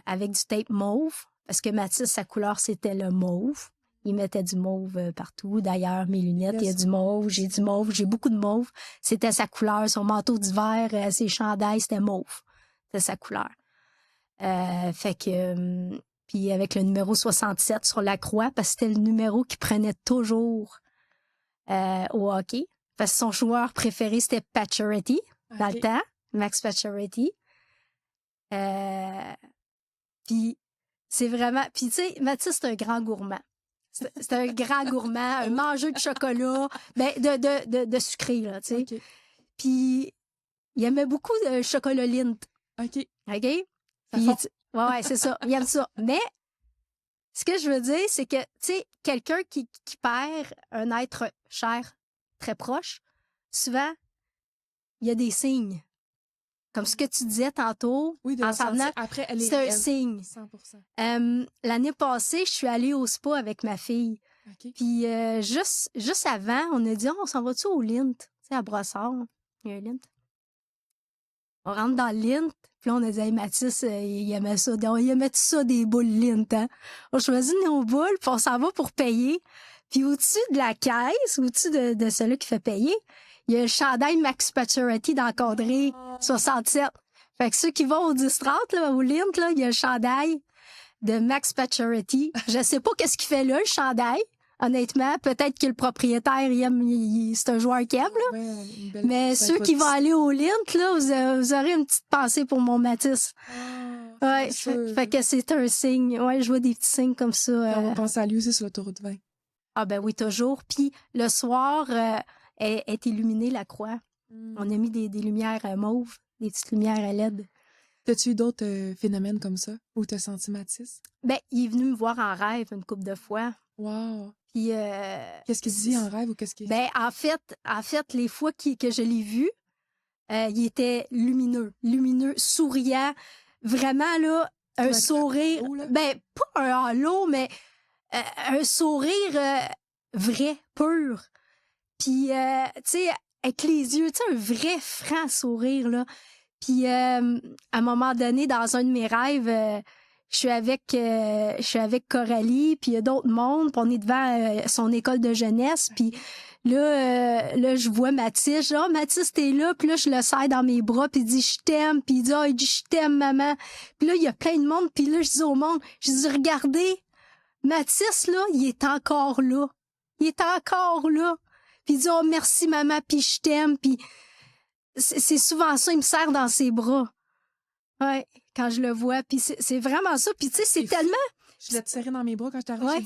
avec du tape mauve, parce que Mathis, sa couleur, c'était le mauve. Ils mettaient du mauve partout. D'ailleurs, mes lunettes, il y a Yes. du mauve, j'ai beaucoup de mauve. C'était sa couleur, son manteau d'hiver, ses chandails, c'était mauve. C'était sa couleur. Fait que... puis avec le numéro 67 sur la croix, parce que c'était le numéro qu'il prenait toujours au hockey. Parce que son joueur préféré, c'était Pacioretty, dans le temps. Max Pacioretty. Puis c'est vraiment... Puis tu sais, Mathis, c'est un grand gourmand. C'est un grand gourmand, un mangeur de chocolat, ben de sucré, là, tu sais. OK. Puis il aimait beaucoup le chocolat Lindt. OK. OK? Ça Puis, fond. ouais, c'est ça. Il aime ça. Mais ce que je veux dire, c'est que, tu sais, quelqu'un qui perd un être cher, très proche, souvent, il y a des signes. Comme ce que tu disais tantôt, Oui, de en la s'en sentir venant, après, elle est c'est un réelle. signe. 100%. L'année passée, je suis allée au spa avec ma fille. OK. Puis juste avant, on a dit, on s'en va-tu au Lindt? Tu sais, à Brossard, il y a un Lindt. On rentre dans le Lindt, puis là, on a dit, hey, Mathis, il aimait ça. Il aimait ça, des boules Lindt, hein? On choisit nos boules, puis on s'en va pour payer. Puis au-dessus de la caisse, au-dessus de celui qui fait payer, il y a le chandail Max Pacioretty d'encadré 67. Fait que ceux qui vont au 10-30, là, au Lindt, là, il y a le chandail de Max Pacioretty. Je sais pas qu'est-ce qu'il fait là, le chandail. Honnêtement, peut-être que le propriétaire, c'est un joueur qui aime, là. Ouais, une belle- Mais c'est ceux qui pas- vont aller au Lindt, là, vous aurez une petite pensée pour mon Mathis. Ouais, c'est sûr. fait que c'est un signe. Ouais, je vois des petits signes comme ça. On pense à lui aussi sur l'autoroute 20. Ah ben oui, toujours. Puis le soir, est illuminée la croix. On a mis des lumières mauves, des petites lumières à LED. T'as-tu eu d'autres phénomènes comme ça où t'as senti Mathis? Ben, il est venu me voir en rêve une couple de fois. Wow! Puis, Qu'est-ce qu'il dit en rêve ou qu'est-ce qu'il... ben, en fait, les fois que je l'ai vu, il était lumineux, souriant. Vraiment, là, un sourire. halo, là? Ben, pas un halo, mais un sourire vrai, pur. Puis, tu sais, avec les yeux, tu sais, un vrai franc sourire, là. Puis, à un moment donné, dans un de mes rêves, je suis avec Coralie, puis il y a d'autres mondes, puis on est devant son école de jeunesse, puis là, je vois Mathis, genre, Mathis, t'es là, puis là, je le serre dans mes bras, puis il dit, je t'aime, puis il dit, il dit, je t'aime, maman. Puis là, il y a plein de monde, puis là, je dis au monde, je dis, regardez, Mathis, là, il est encore là. Il est encore là. Puis il dit, oh, merci, maman, puis je t'aime, puis c'est souvent ça, il me serre dans ses bras. Ouais, quand je le vois, puis c'est vraiment ça. Puis tu sais, c'est tellement... Je voulais te serrer dans mes bras quand je t'arrive. Ouais.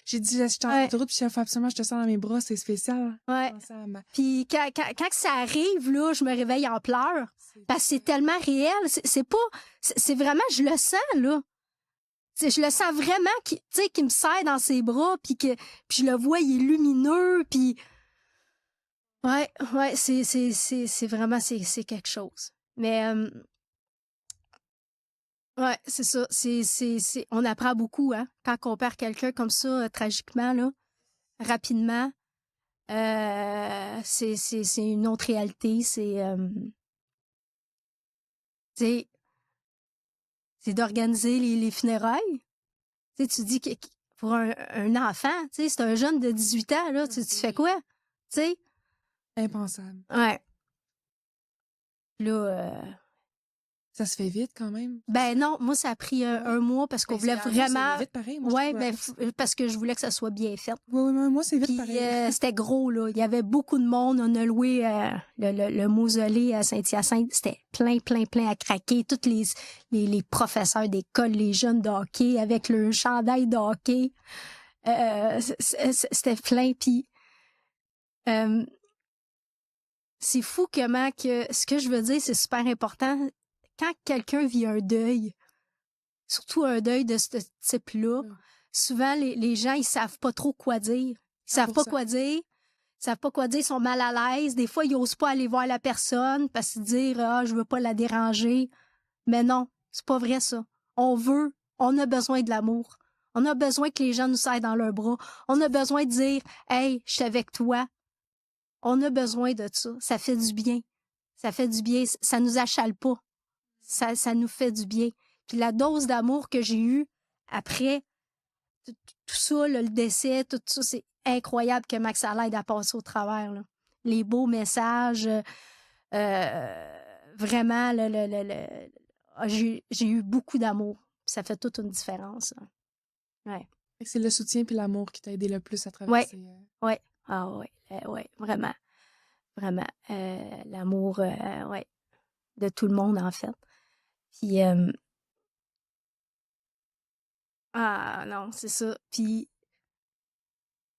J'ai dit, je suis en autoroute, puis il faut absolument que je te serre dans mes bras. C'est spécial. Ouais. Puis quand ça arrive, là, je me réveille en pleurs. Parce que c'est tellement réel. C'est pas... C'est vraiment... Je le sens, là. T'sais, je le sens vraiment qu'il me serre dans ses bras, puis je le vois, il est lumineux, puis... Ouais, c'est vraiment... C'est quelque chose. Mais... ouais, c'est ça. On apprend beaucoup, hein, quand on perd quelqu'un comme ça, tragiquement, là, rapidement. C'est une autre réalité. C'est d'organiser les funérailles. T'sais, tu dis que pour un enfant, c'est un jeune de 18 ans, là, tu fais quoi? T'sais? Impensable. Ouais. Là... Ça se fait vite quand même. Ben non, moi, ça a pris un mois parce qu'on voulait vraiment... C'est vite pareil. Moi, ouais, ben parce que je voulais que ça soit bien fait. Oui, moi, c'est vite Puis, pareil. c'était gros, là. Il y avait beaucoup de monde. On a loué le mausolée à Saint-Hyacinthe. C'était plein à craquer. Tous les professeurs d'école, les jeunes de hockey avec le chandail de hockey. C'était plein. Puis, c'est fou comment que... Ce que je veux dire, c'est super important. Quand quelqu'un vit un deuil, surtout un deuil de ce type-là, souvent, les gens, ils savent pas trop quoi dire. Ils savent pas quoi dire. Ils savent pas quoi dire, ils sont mal à l'aise. Des fois, ils osent pas aller voir la personne parce qu'ils disent « Ah, je veux pas la déranger. » Mais non, c'est pas vrai, ça. On a besoin de l'amour. On a besoin que les gens nous serrent dans leurs bras. On a besoin de dire « Hey, je suis avec toi. » On a besoin de ça. Ça fait du bien. Ça fait du bien. Ça nous achale pas. Ça nous fait du bien. Puis la dose d'amour que j'ai eue après tout ça, là, le décès, tout ça, c'est incroyable comment que ça l'aide à passer au travers. Là. Les beaux messages, vraiment, j'ai eu beaucoup d'amour. Ça fait toute une différence. Ouais. C'est le soutien puis l'amour qui t'a aidé le plus à Ouais, traverser. ouais. Ah ouais, ouais, vraiment. Vraiment. L'amour, ouais, de tout le monde, en fait. Puis, ah non, c'est ça. Puis,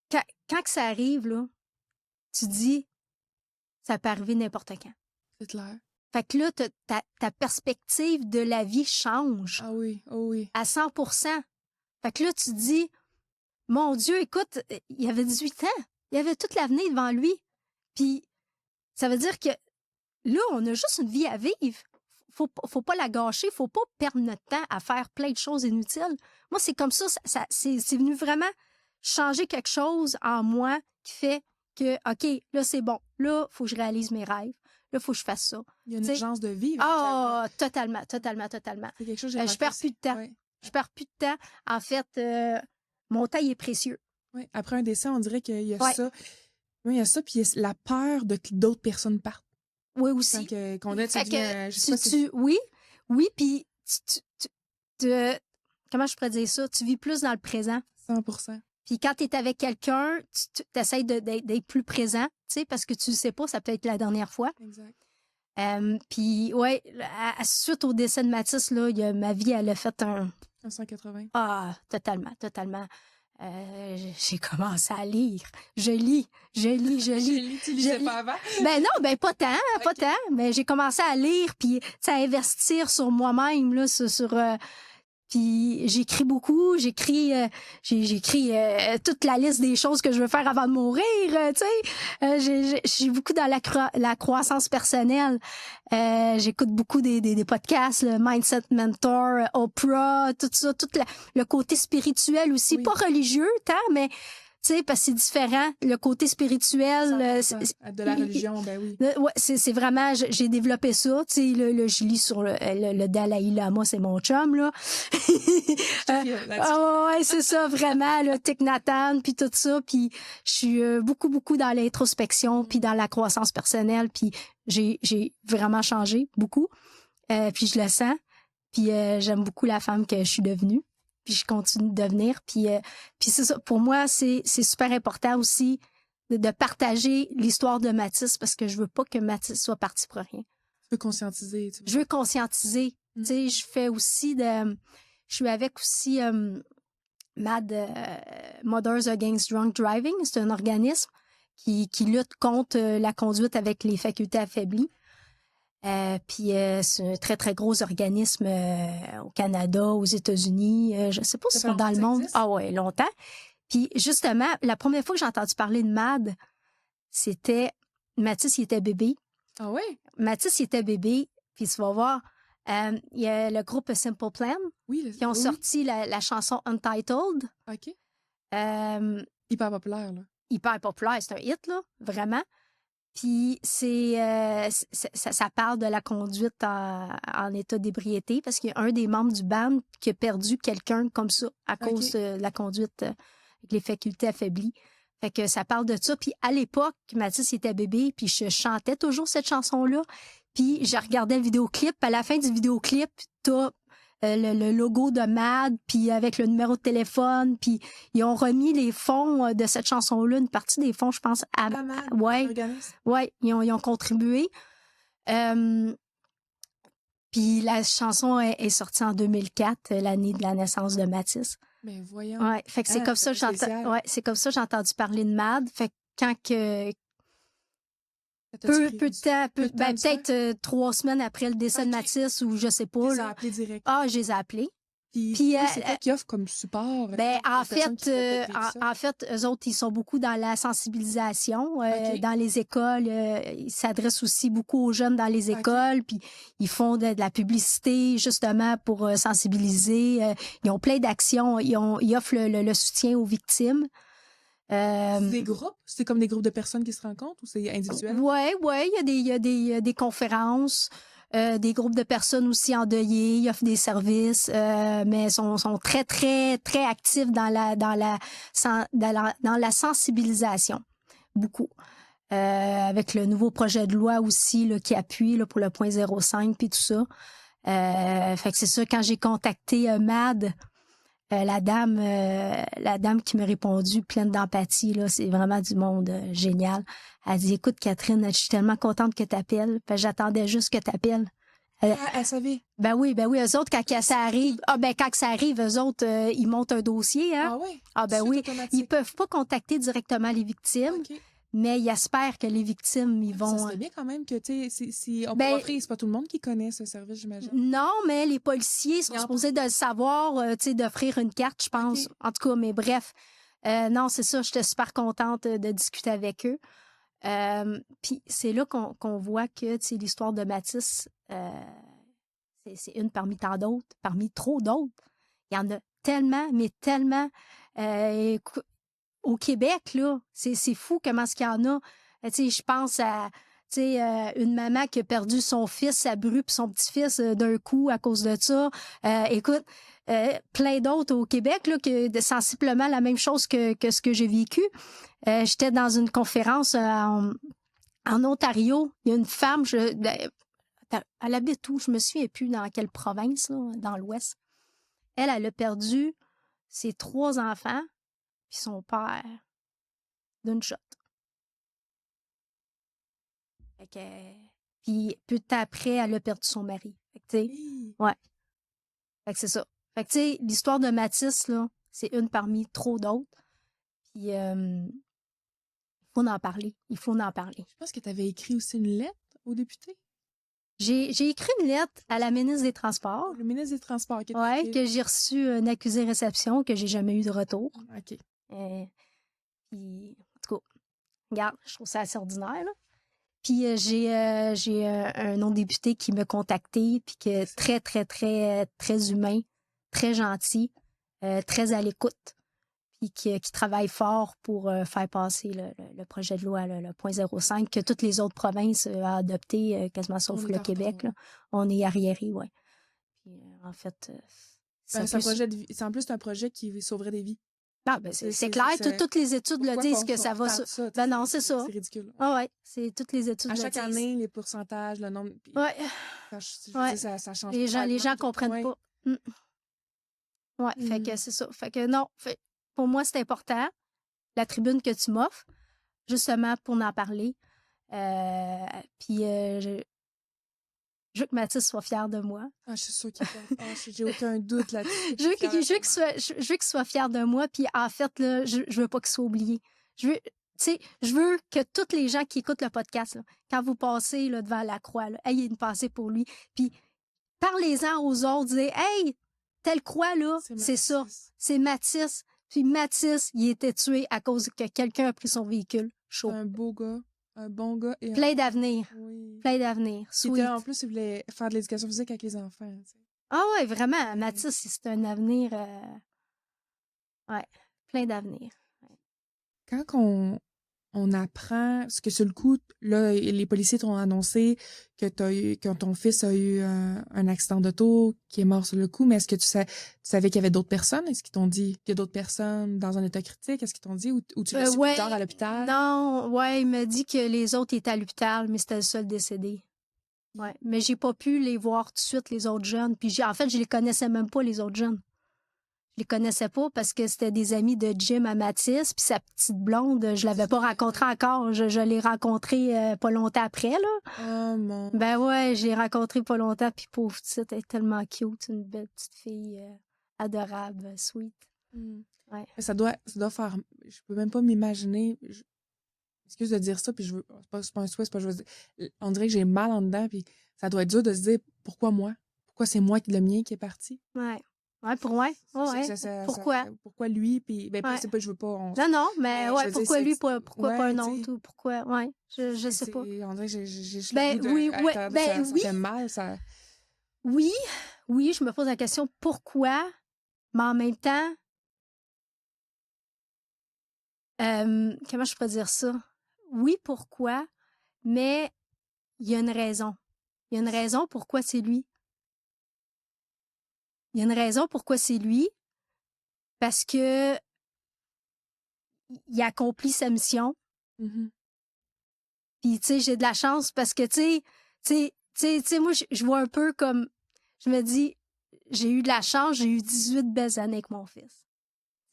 quand que ça arrive, là, tu dis, ça peut arriver n'importe quand. C'est clair. Fait que là, ta perspective de la vie change. Ah oui, oh oui. À 100%. Fait que là, tu dis, mon Dieu, écoute, il avait 18 ans. Il avait toute l'avenir devant lui. Puis, ça veut dire que là, on a juste une vie à vivre. Faut pas la gâcher. Faut pas perdre notre temps à faire plein de choses inutiles. Moi, c'est comme ça c'est venu vraiment changer quelque chose en moi qui fait que, OK, là, c'est bon. Là, faut que je réalise mes rêves. Là, faut que je fasse ça. Il y a une urgence de vivre. Ah, totalement. C'est quelque chose que j'ai Je perds plus de temps. Ouais. Je perds plus de temps. En fait, mon temps, il est précieux. Oui, après un décès, on dirait qu'il y a Ouais. ça. Oui, il y a ça, puis il y a la peur de que d'autres personnes partent. Oui, aussi. Qu'on a, oui, puis comment je pourrais dire ça? Tu vis plus dans le présent. 100%. Puis quand tu es avec quelqu'un, tu essaies d'être plus présent, tu sais, parce que tu ne sais pas, ça peut être la dernière fois. Exact. Puis, ouais, suite au décès de Mathis, là, ma vie, elle a fait un... 180. Ah, totalement. J'ai commencé à lire. Je lis. Tu lisais pas avant? Ben non, pas tant. Mais j'ai commencé à lire, puis à investir sur moi-même, là, puis j'écris beaucoup, j'écris toute la liste des choses que je veux faire avant de mourir, tu sais. J'ai beaucoup dans la croissance personnelle. J'écoute beaucoup des podcasts, le Mindset Mentor, Oprah, tout ça, le côté spirituel aussi, pas religieux tant, mais tu sais, parce que c'est différent. Le côté spirituel... de la religion, ben oui. Ouais, c'est vraiment... J'ai développé ça. Tu sais, je lis sur le Dalai Lama, c'est mon chum, là. Ouais, c'est ça, vraiment, le Thich Nhat Hanh, puis tout ça. Puis je suis beaucoup dans l'introspection, puis dans la croissance personnelle. Puis j'ai vraiment changé, beaucoup. Puis je le sens. Puis j'aime beaucoup la femme que je suis devenue. Puis je continue de devenir. Puis c'est ça. Pour moi, c'est super important aussi de partager l'histoire de Mathis parce que je veux pas que Mathis soit parti pour rien. Tu veux conscientiser. Je veux conscientiser. Tu sais, je fais aussi je suis avec aussi Mothers Against Drunk Driving. C'est un organisme qui lutte contre la conduite avec les facultés affaiblies. Puis c'est un très, très gros organisme au Canada, aux États-Unis. Je sais pas si c'est dans le monde. Ah ouais, longtemps. Puis justement, la première fois que j'ai entendu parler de MAD, c'était Mathis, il était bébé. Ah oui? Mathis, il était bébé. Puis tu vas voir, il y a le groupe Simple Plan qui ont sorti la chanson Untitled. OK. Hyper populaire, là. Hyper populaire, c'est un hit, là, vraiment. Puis ça parle de la conduite en état d'ébriété parce qu'il y a un des membres du band qui a perdu quelqu'un comme ça à cause de la conduite avec les facultés affaiblies. Fait que ça parle de ça. Puis à l'époque, Mathis était bébé, puis je chantais toujours cette chanson-là. Puis je regardais le vidéoclip. À la fin du vidéoclip, t'as le logo de MAD, puis avec le numéro de téléphone, puis ils ont remis les fonds de cette chanson-là, une partie des fonds, je pense, à MAD. Ouais, ils ont contribué. Puis la chanson est sortie en 2004, l'année de la naissance de Mathis. Mais voyons. Ouais, fait que c'est comme ça que j'ai entendu parler de MAD. Fait que quand que peu de temps, peut-être 3 semaines après le décès de Mathis ou je sais pas. Tu les as appelés direct. Ah, je les ai appelés. Puis c'est quoi qu'ils offrent comme support? En fait, eux autres, ils sont beaucoup dans la sensibilisation. Dans les écoles, ils s'adressent aussi beaucoup aux jeunes dans les écoles. Puis ils font de la publicité justement pour sensibiliser. Ils ont plein d'actions. Ils offrent le soutien aux victimes. C'est des groupes? C'est comme des groupes de personnes qui se rencontrent ou c'est individuel? Ouais, il y a des conférences. des groupes de personnes aussi endeuillées, ils offrent des services, mais sont très, très, très actifs dans la sensibilisation. Beaucoup. Avec le nouveau projet de loi aussi là, qui appuie là, pour le 0.05 puis tout ça. Fait que c'est ça, quand j'ai contacté MAD, la dame qui m'a répondu pleine d'empathie, là, c'est vraiment du monde génial. Elle dit, écoute, Catherine, je suis tellement contente que tu appelles. J'attendais juste que tu appelles. Elle savait. Ben oui, eux autres, quand ça arrive, quand ça arrive, eux autres, ils montent un dossier, hein. Ah oui? Ah ben oui. Ils peuvent pas contacter directement les victimes. Okay. Mais ils espèrent que les victimes, ils vont... Ça serait bien quand même que, tu sais, si on peut offrir, c'est pas tout le monde qui connaît ce service, j'imagine. Non, mais les policiers sont supposés de le savoir, tu sais, d'offrir une carte, je pense. Okay. En tout cas, mais bref. Non, c'est ça, j'étais super contente de discuter avec eux. Puis c'est là qu'on voit que, tu sais, l'histoire de Mathis, c'est une parmi tant d'autres, parmi trop d'autres. Il y en a tellement, mais tellement... au Québec, là, c'est fou comment ce qu'il y en a. Tu sais, je pense à une maman qui a perdu son fils à Bru puis son petit-fils d'un coup à cause de ça. Écoute, plein d'autres au Québec, là, sensiblement la même chose que ce que j'ai vécu. J'étais dans une conférence en Ontario. Il y a une femme, elle habite où? Je me souviens plus dans quelle province, là, dans l'Ouest. Elle a perdu ses 3 enfants puis son père d'une shot. Fait que, puis peu de temps après, elle a perdu son mari. Fait que, tu sais, ouais. Fait que c'est ça. Fait que, tu sais, l'histoire de Mathis, là, c'est une parmi trop d'autres. Puis, il faut en parler. Il faut en parler. Je pense que tu avais écrit aussi une lettre au député. J'ai écrit une lettre à la ministre des Transports. Le ministre des Transports. Oui, que j'ai reçu une accusé-réception, que j'ai jamais eu de retour. OK. Puis, en tout cas, regarde, je trouve ça assez ordinaire, là. Puis j'ai un non-député qui m'a contacté, puis qui est très, très, très, très humain, très gentil, très à l'écoute, puis qui travaille fort pour faire passer le projet de loi, le 0.05, que toutes les autres provinces ont adopté, quasiment sauf le Québec. Là. On est arriéré, oui. Puis en fait... c'est en plus un projet qui sauverait des vies. Ah, ben c'est clair, toutes les études le disent que ça va... Ben non, c'est ça. C'est ridicule. Ah ouais, c'est toutes les études le disent. À chaque année, les pourcentages, le nombre... Ouais. Ça change. Les gens comprennent pas. Ouais, fait que c'est ça. Fait que non, pour moi, c'est important, la tribune que tu m'offres, justement pour en parler. Puis je veux que Mathis soit fier de moi. Ah, je suis sûre qu'il est. J'ai aucun doute là-dessus. Je veux qu'il soit fier de moi. Puis en fait, là, je veux pas qu'il soit oublié. Je veux que tous les gens qui écoutent le podcast, là, quand vous passez là, devant la croix, là, ayez une pensée pour lui. Puis parlez-en aux autres, dites « Hey, telle croix, là, c'est ça. C'est Mathis. » Puis Mathis, il était tué à cause que quelqu'un a pris son véhicule. Chaud. Un beau gars. Un bon gars. Et plein d'avenir. Oui. Plein d'avenir. Sweet. En plus, il voulait faire de l'éducation physique avec les enfants. T'sais. Ah ouais, vraiment. Mathis, c'est un avenir... Ouais, plein d'avenir. Ouais. Quand on apprend, parce que sur le coup, là, les policiers t'ont annoncé que ton fils a eu un accident d'auto, qui est mort sur le coup, mais est-ce que tu savais qu'il y avait d'autres personnes? Est-ce qu'ils t'ont dit qu'il y a d'autres personnes dans un état critique? Est-ce qu'ils t'ont dit? Ou tu l'as su plus tard à l'hôpital? Non, ouais, il m'a dit que les autres étaient à l'hôpital, mais c'était le seul décédé. Ouais, mais j'ai pas pu les voir tout de suite, les autres jeunes. Puis en fait, je les connaissais même pas, les autres jeunes. Je les connaissais pas parce que c'était des amis de Jim à Mathis, puis sa petite blonde, je l'avais pas rencontrée encore. Je l'ai rencontrée pas longtemps après, là. Oh mon... Ben ouais, je l'ai rencontrée pas longtemps, puis pauvre petite, elle est tellement cute, une belle petite fille adorable, sweet. Ouais. Ça doit faire... Je peux même pas m'imaginer... Excuse de dire ça, puis je veux... C'est pas un souhait, c'est pas... On dirait que j'ai mal en dedans, puis ça doit être dur de se dire, pourquoi moi? Pourquoi c'est moi, le mien, qui est parti? Ouais. Ouais, pour moi. Ouais. Pourquoi? Pourquoi lui? Puis, ben, ouais. c'est pas, je veux pas. Non, mais ouais, pourquoi lui, pourquoi pas un autre? Ou pourquoi? Ouais, je sais pas. On dirait que j'ai oui, ça fait mal, ça. Oui, je me pose la question pourquoi, mais en même temps, comment je pourrais dire ça? Oui, pourquoi, mais il y a une raison. Il y a une raison pourquoi c'est lui. Il y a une raison pourquoi c'est lui. Parce que il a accompli sa mission. Mhm. Puis, tu sais, j'ai de la chance parce que, tu sais, moi, je vois un peu comme, je me dis, j'ai eu de la chance, j'ai eu 18 belles années avec mon fils.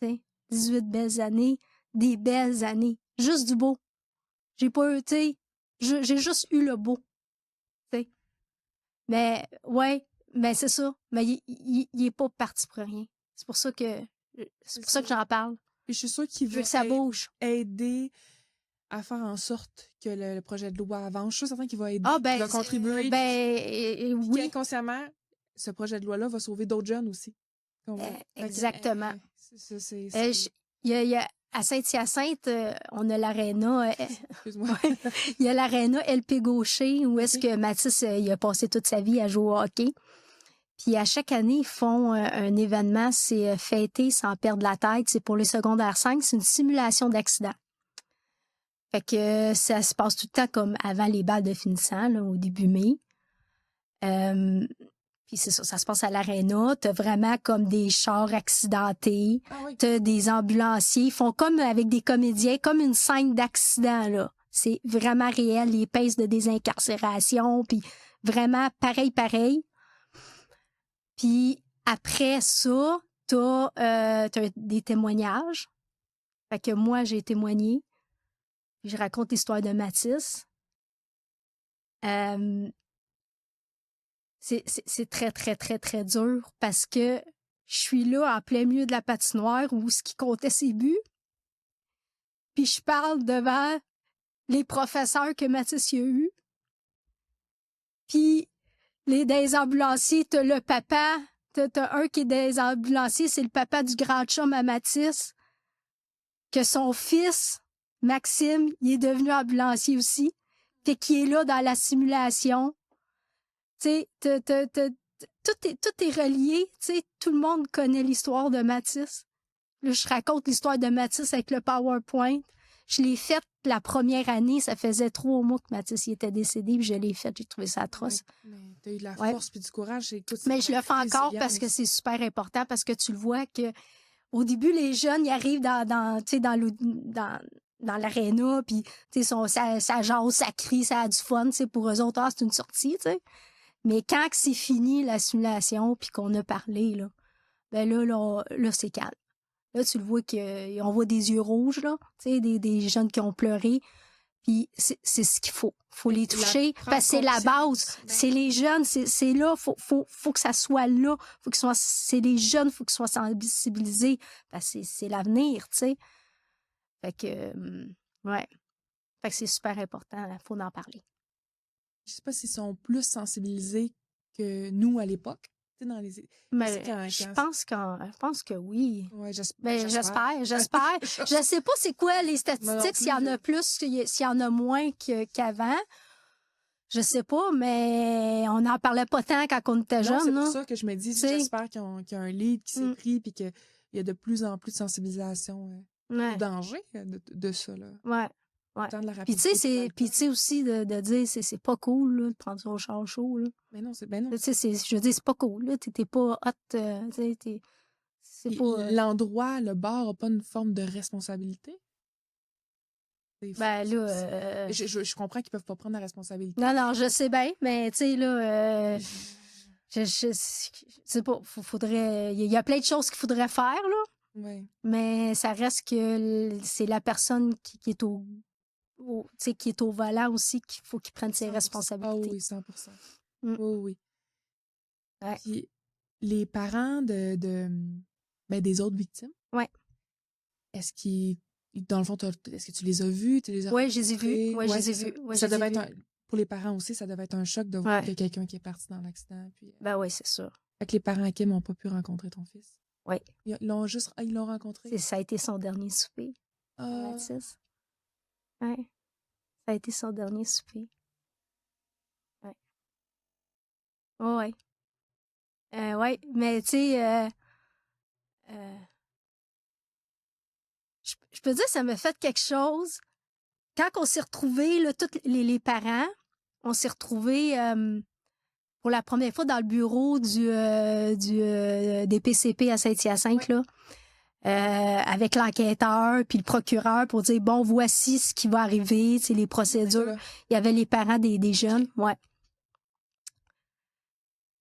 Tu sais, 18 belles années, des belles années, juste du beau. J'ai pas eu, tu sais, j'ai juste eu le beau, tu sais. Mais, ouais, mais c'est ça. Mais il est pas parti pour rien. C'est pour ça que, j'en parle. Puis je suis sûre qu'il Je veux va que ça bouge. aider à faire en sorte que le projet de loi avance. Je suis certaine qu'il va aider, Ah, qu'il va contribuer. Puis oui. qu'inconsciemment, ce projet de loi-là va sauver d'autres jeunes aussi. Exactement. C'est Il y a, à Saint-Hyacinthe, on a l'aréna. Excuse-moi. Ouais, il y a l'aréna LP Gaucher où est-ce que Mathis il a passé toute sa vie à jouer au hockey. Puis à chaque année, ils font un événement, c'est fêter sans perdre la tête. C'est pour les secondaires 5, c'est une simulation d'accident. Fait que ça se passe tout le temps comme avant les balles de finissant, là, au début mai. Puis c'est ça se passe à l'aréna. T'as vraiment comme des chars accidentés. Ah oui. T'as des ambulanciers. Ils font comme avec des comédiens, comme une scène d'accident, là. C'est vraiment réel, les pèses de désincarcération, puis vraiment pareil. Puis après ça, t'as des témoignages. Fait que moi, j'ai témoigné. Puis je raconte l'histoire de Mathis. C'est très dur parce que je suis là en plein milieu de la patinoire où ce qui comptait ses buts. Puis je parle devant les professeurs que Mathis y a eu. Puis des ambulanciers, t'as le papa, t'as un qui est des ambulanciers, c'est le papa du grand chum à Mathis, que son fils, Maxime, il est devenu ambulancier aussi, fait qu'il est là dans la simulation. Tu sais, tout est relié. Tu sais, tout le monde connaît l'histoire de Mathis. Là, je raconte l'histoire de Mathis avec le PowerPoint. Je l'ai faite la première année. Ça faisait 3 mois que Mathis il était décédé, puis je l'ai faite. J'ai trouvé ça atroce. Ouais, mais t'as eu de la force puis du courage. Écoute, mais je le fais encore parce que c'est super important, parce que tu le vois que au début, les jeunes, ils arrivent dans l'aréna, puis ça jase, ça crie, ça a du fun. Pour eux autres, c'est une sortie, tu sais. Mais quand c'est fini, la simulation, puis qu'on a parlé, là, ben là, c'est calme. Là, tu le vois qu'on voit des yeux rouges, là, tu sais, des jeunes qui ont pleuré. Puis c'est ce qu'il faut. Faut les toucher, parce que c'est la base. C'est les jeunes, c'est là, faut que ça soit là. C'est les jeunes, faut qu'ils soient sensibilisés. Parce que c'est l'avenir, tu sais. Fait que, ouais. Fait que c'est super important, faut en parler. Je sais pas s'ils sont plus sensibilisés que nous à l'époque. Mais je pense que oui. Ouais, j'espère. Je sais pas c'est quoi les statistiques, s'il y en a plus, s'il y en a moins qu'avant. Je sais pas, mais on n'en parlait pas tant quand on était jeunes. C'est pour ça que je me dis, j'espère qu'il y a un lead qui s'est pris puis qu'il y a de plus en plus de sensibilisation au danger de ça. Là. Ouais. Puis tu sais aussi de dire c'est pas cool là, de prendre son char chaud là. Mais non, ben non. Je veux dire c'est pas cool là, t'es pas hot, c'est pas l'endroit, le bar a pas une forme de responsabilité. Ben là je comprends qu'ils peuvent pas prendre la responsabilité. Non, je sais bien, mais tu sais là je sais pas, faudrait il y a plein de choses qu'il faudrait faire là. Ouais. Mais ça reste que c'est la personne qui est qui est au volant aussi qu'il faut qu'il prenne ses responsabilités. Ah oui, 100%. Oui. Ouais. Puis les parents des autres victimes. Ouais. Est-ce qu'ils dans le fond, est-ce que tu les as vus? Oui, je les ai vus. Oui, je les ai vus. Ça devait être pour les parents aussi, ça devait être un choc de voir qu'il y a quelqu'un qui est parti dans l'accident. Puis, ben oui, c'est sûr. Fait que les parents à Kim n'ont pas pu rencontrer ton fils. Oui. Ils l'ont rencontré? Ça a été son dernier souper. Mathis. Oui. Ça a été son dernier souper. Oui. Oui. Oui, mais tu sais, je peux dire, ça m'a fait quelque chose. Quand on s'est retrouvés, là, tous les parents, on s'est retrouvés pour la première fois dans le bureau des PCP à Saint-Hyacinthe, là, avec l'enquêteur puis le procureur pour dire, bon, voici ce qui va arriver, tu sais, les procédures. Il y avait les parents des jeunes, ouais.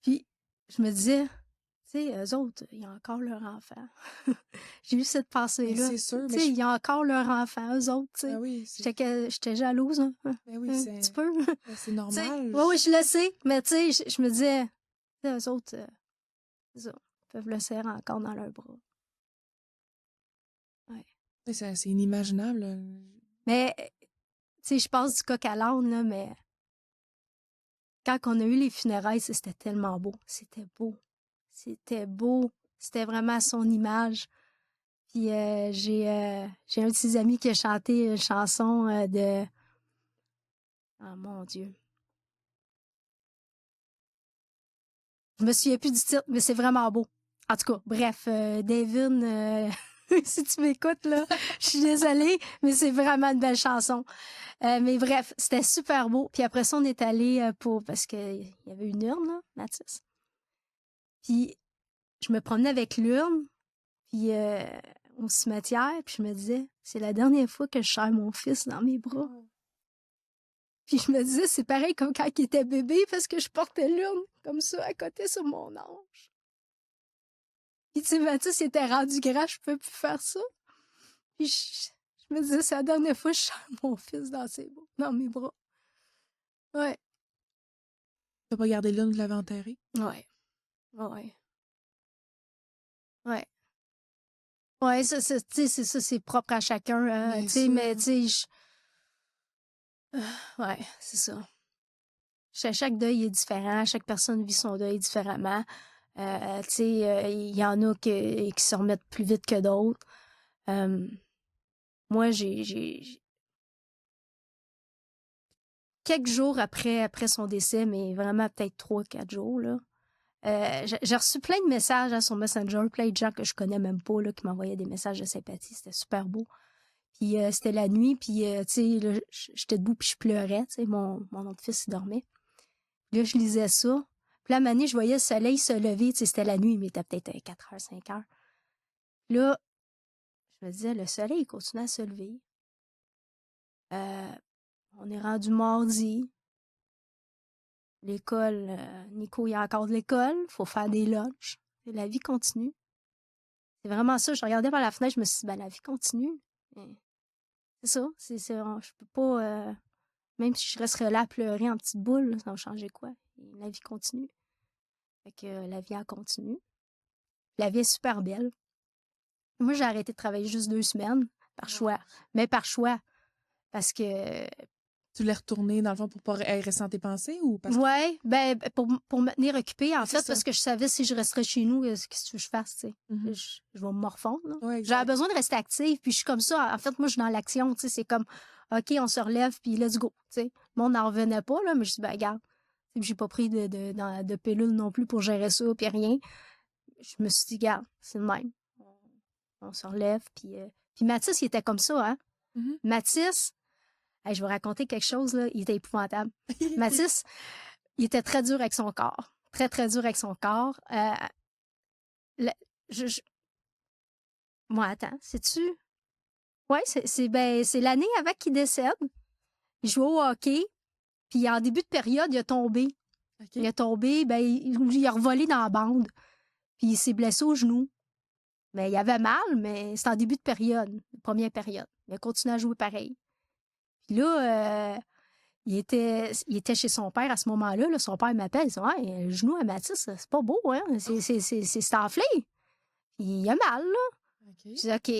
Puis, je me disais, tu sais, eux autres, ils ont encore leur enfant. J'ai eu cette pensée-là. C'est sûr. Tu sais, ils ont encore leur enfant, eux autres, tu sais. Ah oui, j'étais jalouse, hein. Ben oui, Un petit peu. C'est normal. Oui, je le sais, mais tu sais, je me disais, eux autres, ils peuvent le serrer encore dans leurs bras. Ouais. C'est inimaginable. Mais, tu sais, je passe du coq à l'âne, là, mais quand on a eu les funérailles, c'était tellement beau. C'était beau. C'était beau. C'était vraiment à son image. Puis j'ai un de ses amis qui a chanté une chanson de... Oh mon Dieu. Je me souviens plus du titre, mais c'est vraiment beau. En tout cas, bref, David, si tu m'écoutes, là, je suis désolée, mais c'est vraiment une belle chanson. Mais bref, c'était super beau. Puis après ça, on est allé parce qu'il y avait une urne, là, Mathis. Puis je me promenais avec l'urne, puis au cimetière, puis je me disais, c'est la dernière fois que je serre mon fils dans mes bras. Puis je me disais, c'est pareil comme quand il était bébé, parce que je portais l'urne comme ça à côté sur mon ange. Puis tu sais, Mathis, il était rendu grand, je pouvais plus faire ça. Puis je me disais, c'est la dernière fois que je serre mon fils dans mes bras. Ouais. T'as pas gardé l'urne, tu l'avais enterré? Ouais. Ouais. Ouais. Ouais, ça, c'est propre à chacun. Hein, mais tu sais, ouais, c'est ça. Chaque deuil est différent. Chaque personne vit son deuil différemment. Tu sais, il y en a qui se remettent plus vite que d'autres. Moi, j'ai quelques jours après son décès, mais vraiment peut-être 3-4 jours, là. J'ai reçu plein de messages sur Messenger, plein de gens que je connais même pas là, qui m'envoyaient des messages de sympathie. C'était super beau. Puis c'était la nuit, puis tu sais, j'étais debout puis je pleurais. Tu sais, mon autre fils, il dormait. Là, je lisais ça. Puis là, à un moment donné, je voyais le soleil se lever. Tu sais, c'était la nuit, mais il était peut-être 4 heures, 5 heures. Là, je me disais, le soleil, il continue à se lever. On est rendu mardi. L'école, Nico, il y a encore de l'école. Il faut faire des lunchs. Et la vie continue. C'est vraiment ça. Je regardais par la fenêtre, je me suis dit, ben, la vie continue. C'est ça. Je peux pas... même si je resterais là à pleurer en petite boule, ça va changer quoi? Et la vie continue. Fait que la vie, elle continue. La vie est super belle. Moi, j'ai arrêté de travailler juste 2 semaines, par choix. Mais par choix. Parce que... Tu l'es retourné, dans le fond, pour pas rester dans tes pensées ou parce que... Ouais, ben, pour me tenir occupée, en fait, parce que je savais si je resterais chez nous, qu'est-ce que tu veux que je fasse, tu sais? Je vais me morfondre, là. Ouais, j'avais besoin de rester active, puis je suis comme ça. En fait, moi, je suis dans l'action, tu sais, c'est comme, OK, on se relève, puis let's go, tu sais. Moi, on n'en revenait pas, là, mais je dis, ben, regarde, j'ai pas pris de pilule non plus pour gérer ça, puis rien. Je me suis dit, regarde, c'est le même. On se relève, puis Mathis, il était comme ça, hein? Mathis... Hey, je vais raconter quelque chose, là. Il était épouvantable. Mathis, il était très dur avec son corps. Très, très dur avec son corps. Moi, attends, sais-tu? Ouais, c'est l'année avant qu'il décède. Il jouait au hockey. Puis en début de période, il a tombé. Okay. Il a tombé, il a revolé dans la bande. Puis il s'est blessé au genou. Mais il avait mal, mais c'est en début de période, première période. Il a continué à jouer pareil. Puis là, il était chez son père à ce moment-là. Là, son père m'appelle. Il dit, ouais, le genou à Mathis, c'est pas beau, hein? C'est enflé. Il a mal, là. Okay. Je dis, OK.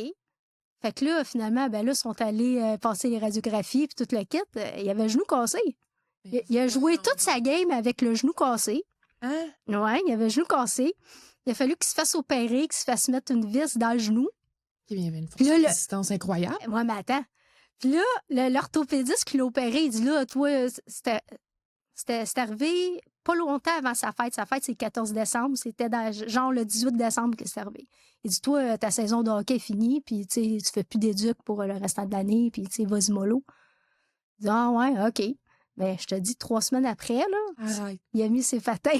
Fait que là, finalement, là, ils sont allés passer les radiographies puis tout le kit. Il avait le genou cassé. Il a joué toute sa game avec le genou cassé. Hein? Ouais, il avait le genou cassé. Il a fallu qu'il se fasse opérer, qu'il se fasse mettre une vis dans le genou. Il y avait une force de résistance incroyable. Ouais, mais attends. Puis là, l'orthopédiste qui l'a opéré, il dit là, toi, c'est arrivé pas longtemps avant sa fête. Sa fête, c'est le 14 décembre. C'était genre le 18 décembre qu'il s'est arrivé. Il dit, toi, ta saison de hockey est finie, puis tu fais plus d'éduc pour le restant de l'année, puis tu sais, vas-y mollo. Il dit, ah ouais, OK. Ben, je te dis, 3 semaines après, là, Arrête. il a mis ses patins.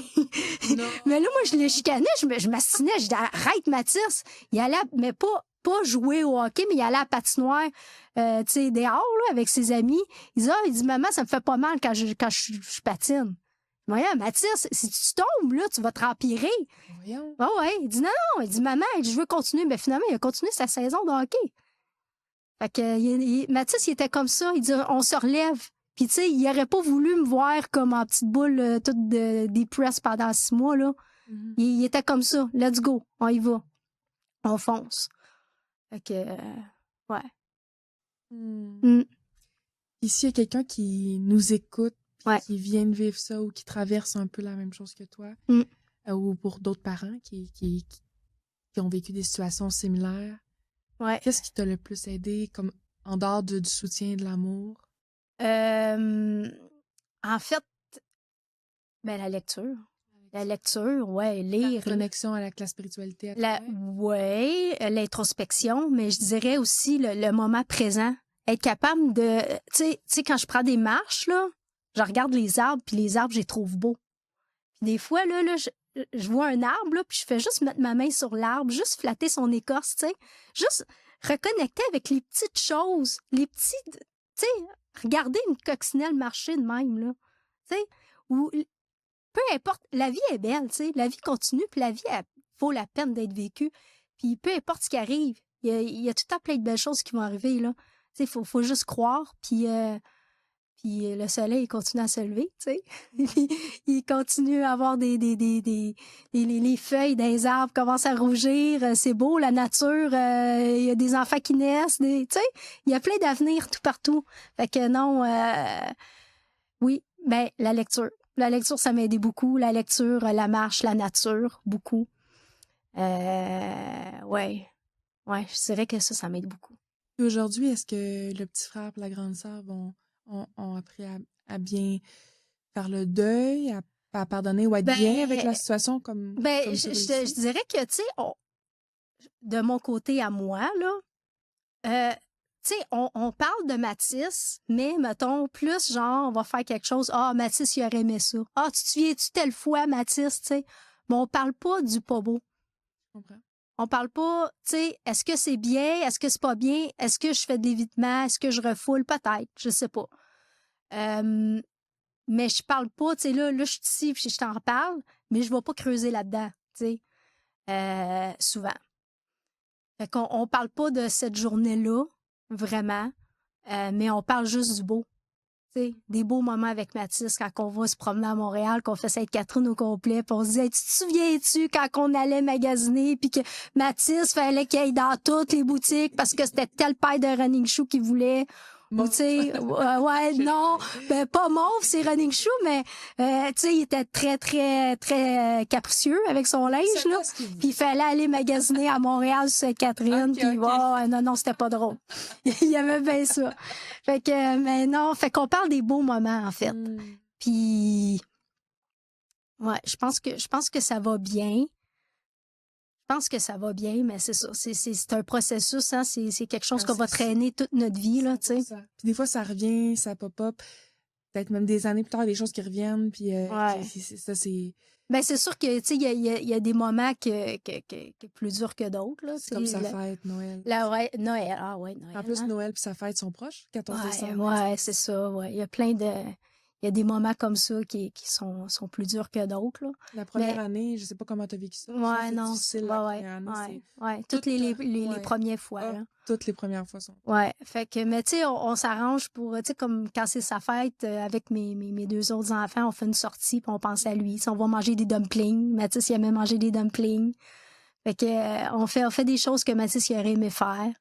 Non. Mais là, moi, je l'ai chicané, je m'assinais, je dis, arrête, Mathis. Il allait, mais pas jouer au hockey, mais il allait à la patinoire, tu sais, dehors, là, avec ses amis. Il dit, maman, ça me fait pas mal quand je patine. Voyons, Mathis, si tu tombes, là, tu vas te rempirer. Voyons. Ah ouais. Il dit, non. Il dit, maman, je veux continuer. Mais finalement, il a continué sa saison de hockey. Fait que, Mathis, il était comme ça. Il dit, on se relève. Puis, tu sais, il aurait pas voulu me voir comme en petite boule, toute depressed pendant 6 mois, là. Mhm. Il était comme ça. Let's go. On y va. On fonce. Fait que, ouais. Mm. Ici, il y a quelqu'un qui nous écoute, Ouais. qui vient de vivre ça ou qui traverse un peu la même chose que toi, ou pour d'autres parents qui ont vécu des situations similaires. Ouais. Qu'est-ce qui t'a le plus aidé, comme en dehors du soutien et de l'amour? En fait, ben, la lecture. La lecture, ouais, lire. La connexion à la spiritualité. Ouais, l'introspection, mais je dirais aussi le moment présent. Être capable de... Tu sais, quand je prends des marches, là, je regarde les arbres, puis les arbres, je les trouve beaux. Puis des fois, là je vois un arbre, là, puis je fais juste mettre ma main sur l'arbre, juste flatter son écorce, tu sais. Juste reconnecter avec les petites choses, les petits... Tu sais, regarder une coccinelle marcher de même, là. Tu sais, ou... Peu importe, la vie est belle, tu sais. La vie continue, puis la vie, elle vaut la peine d'être vécue. Puis peu importe ce qui arrive, il y a tout le temps plein de belles choses qui vont arriver, là. Tu sais, faut juste croire, puis le soleil, il continue à se lever, tu sais. Il continue à avoir les feuilles des arbres commencent à rougir, c'est beau, la nature, il y a des enfants qui naissent, tu sais. Il y a plein d'avenir tout partout. Fait que non, oui, ben, la lecture. La lecture, ça m'a aidé beaucoup. La lecture, la marche, la nature, beaucoup. Ouais, je dirais que ça m'aide beaucoup. Et aujourd'hui, est-ce que le petit frère et la grande sœur ont appris à bien faire le deuil, à pardonner ou à être bien avec la situation comme je dirais que, tu sais, de mon côté à moi, là, tu sais, on parle de Mathis, mais, mettons, plus genre, on va faire quelque chose. Ah, Mathis, il aurait aimé ça. Ah, tu te souviens-tu telle fois, Mathis, tu sais. Mais on parle pas du pas beau. Je comprends. On parle pas, tu sais, est-ce que c'est bien? Est-ce que c'est pas bien? Est-ce que je fais de l'évitement? Est-ce que je refoule? Peut-être, je sais pas. Mais je parle pas, tu sais, là, je suis ici, puis je t'en reparle, mais je vais pas creuser là-dedans, tu sais, souvent. Fait qu'on parle pas de cette journée-là, vraiment. Mais on parle juste du beau. T'sais, des beaux moments avec Mathis quand on va se promener à Montréal, qu'on fait Sainte-Catherine au complet, puis on se dit hey, tu te souviens-tu quand on allait magasiner puis que Mathis fallait qu'il aille dans toutes les boutiques parce que c'était tel paire de running shoes qu'il voulait. Ou tu sais ouais non, ben pas mauve, c'est running shoe mais tu sais il était très très très capricieux avec son linge là. Puis il fallait aller magasiner à Montréal sur Sainte-Catherine puis non, c'était pas drôle. Il y avait bien ça. Fait que mais non, fait qu'on parle des beaux moments en fait. Puis ouais, je pense que ça va bien. Je pense que ça va bien, mais c'est ça. C'est un processus, hein. C'est quelque chose qu'on va traîner toute notre vie, là, tu sais. Puis des fois, ça revient, ça pop-up. Peut-être même des années plus tard, des choses qui reviennent. Puis ça, c'est... Ben, c'est sûr que, tu sais, il y a des moments que plus durs que d'autres, là. C'est comme sa fête, Noël. Noël. Ah ouais, Noël. En plus, Noël puis sa fête sont proches, 14 décembre. Ouais, c'est ça, ouais. Il y a plein de... Il y a des moments comme ça qui sont plus durs que d'autres, là. La première année, je sais pas comment tu as vécu ça. Ouais, non. Difficile, la première année, toutes les premières fois, là. Toutes les premières fois sont. Ouais, fait que, mais tu sais, on s'arrange pour, tu sais, comme quand c'est sa fête, avec mes 2 autres enfants, on fait une sortie puis on pense à lui. On va manger des dumplings. Mathis, il aimait manger des dumplings. Fait que, on fait des choses que Mathis, il aurait aimé faire.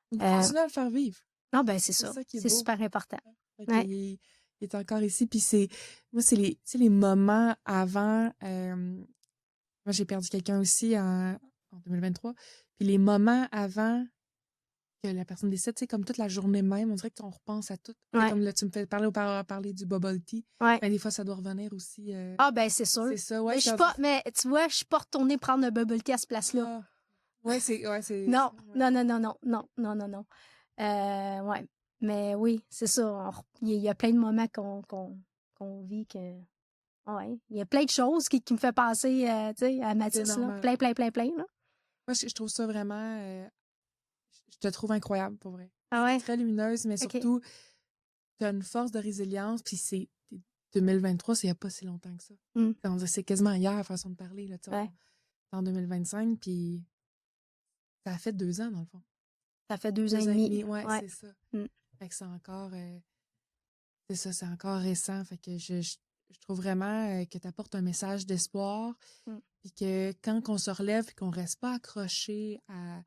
Continue à le faire vivre. Non, ben, c'est ça. C'est super important. Ouais. Il est encore ici, puis c'est les moments avant. Moi, j'ai perdu quelqu'un aussi en 2023. Puis les moments avant que la personne décède, c'est comme toute la journée même, on dirait qu'on repense à tout. Ouais. Comme là, tu me fais parler du bubble tea. Ouais. Ben, des fois, ça doit revenir aussi. Ah, ben, c'est sûr. C'est ça, ouais. Mais tu vois, je suis pas retournée prendre le bubble tea à ce place-là. Ouais, c'est. Non. Ouais. Mais oui, c'est ça. Il y a plein de moments qu'on vit que... Ouais. Il y a plein de choses qui me fait penser tu sais, à Mathis. Là. Plein, plein, plein, plein. Là. Moi, je trouve ça vraiment... je te trouve incroyable, pour vrai. Ah ouais? Très lumineuse, mais surtout, tu as une force de résilience. Puis c'est 2023, c'est il n'y a pas si longtemps que ça. C'est quasiment hier, façon de parler. Là, en 2025, puis ça a fait 2 ans, dans le fond. Ça fait 2 ans et demi. Ouais, c'est ça. Fait que c'est encore... c'est ça, c'est encore récent. Fait que je trouve vraiment que tu apportes un message d'espoir. Puis que quand on se relève et qu'on ne reste pas accroché à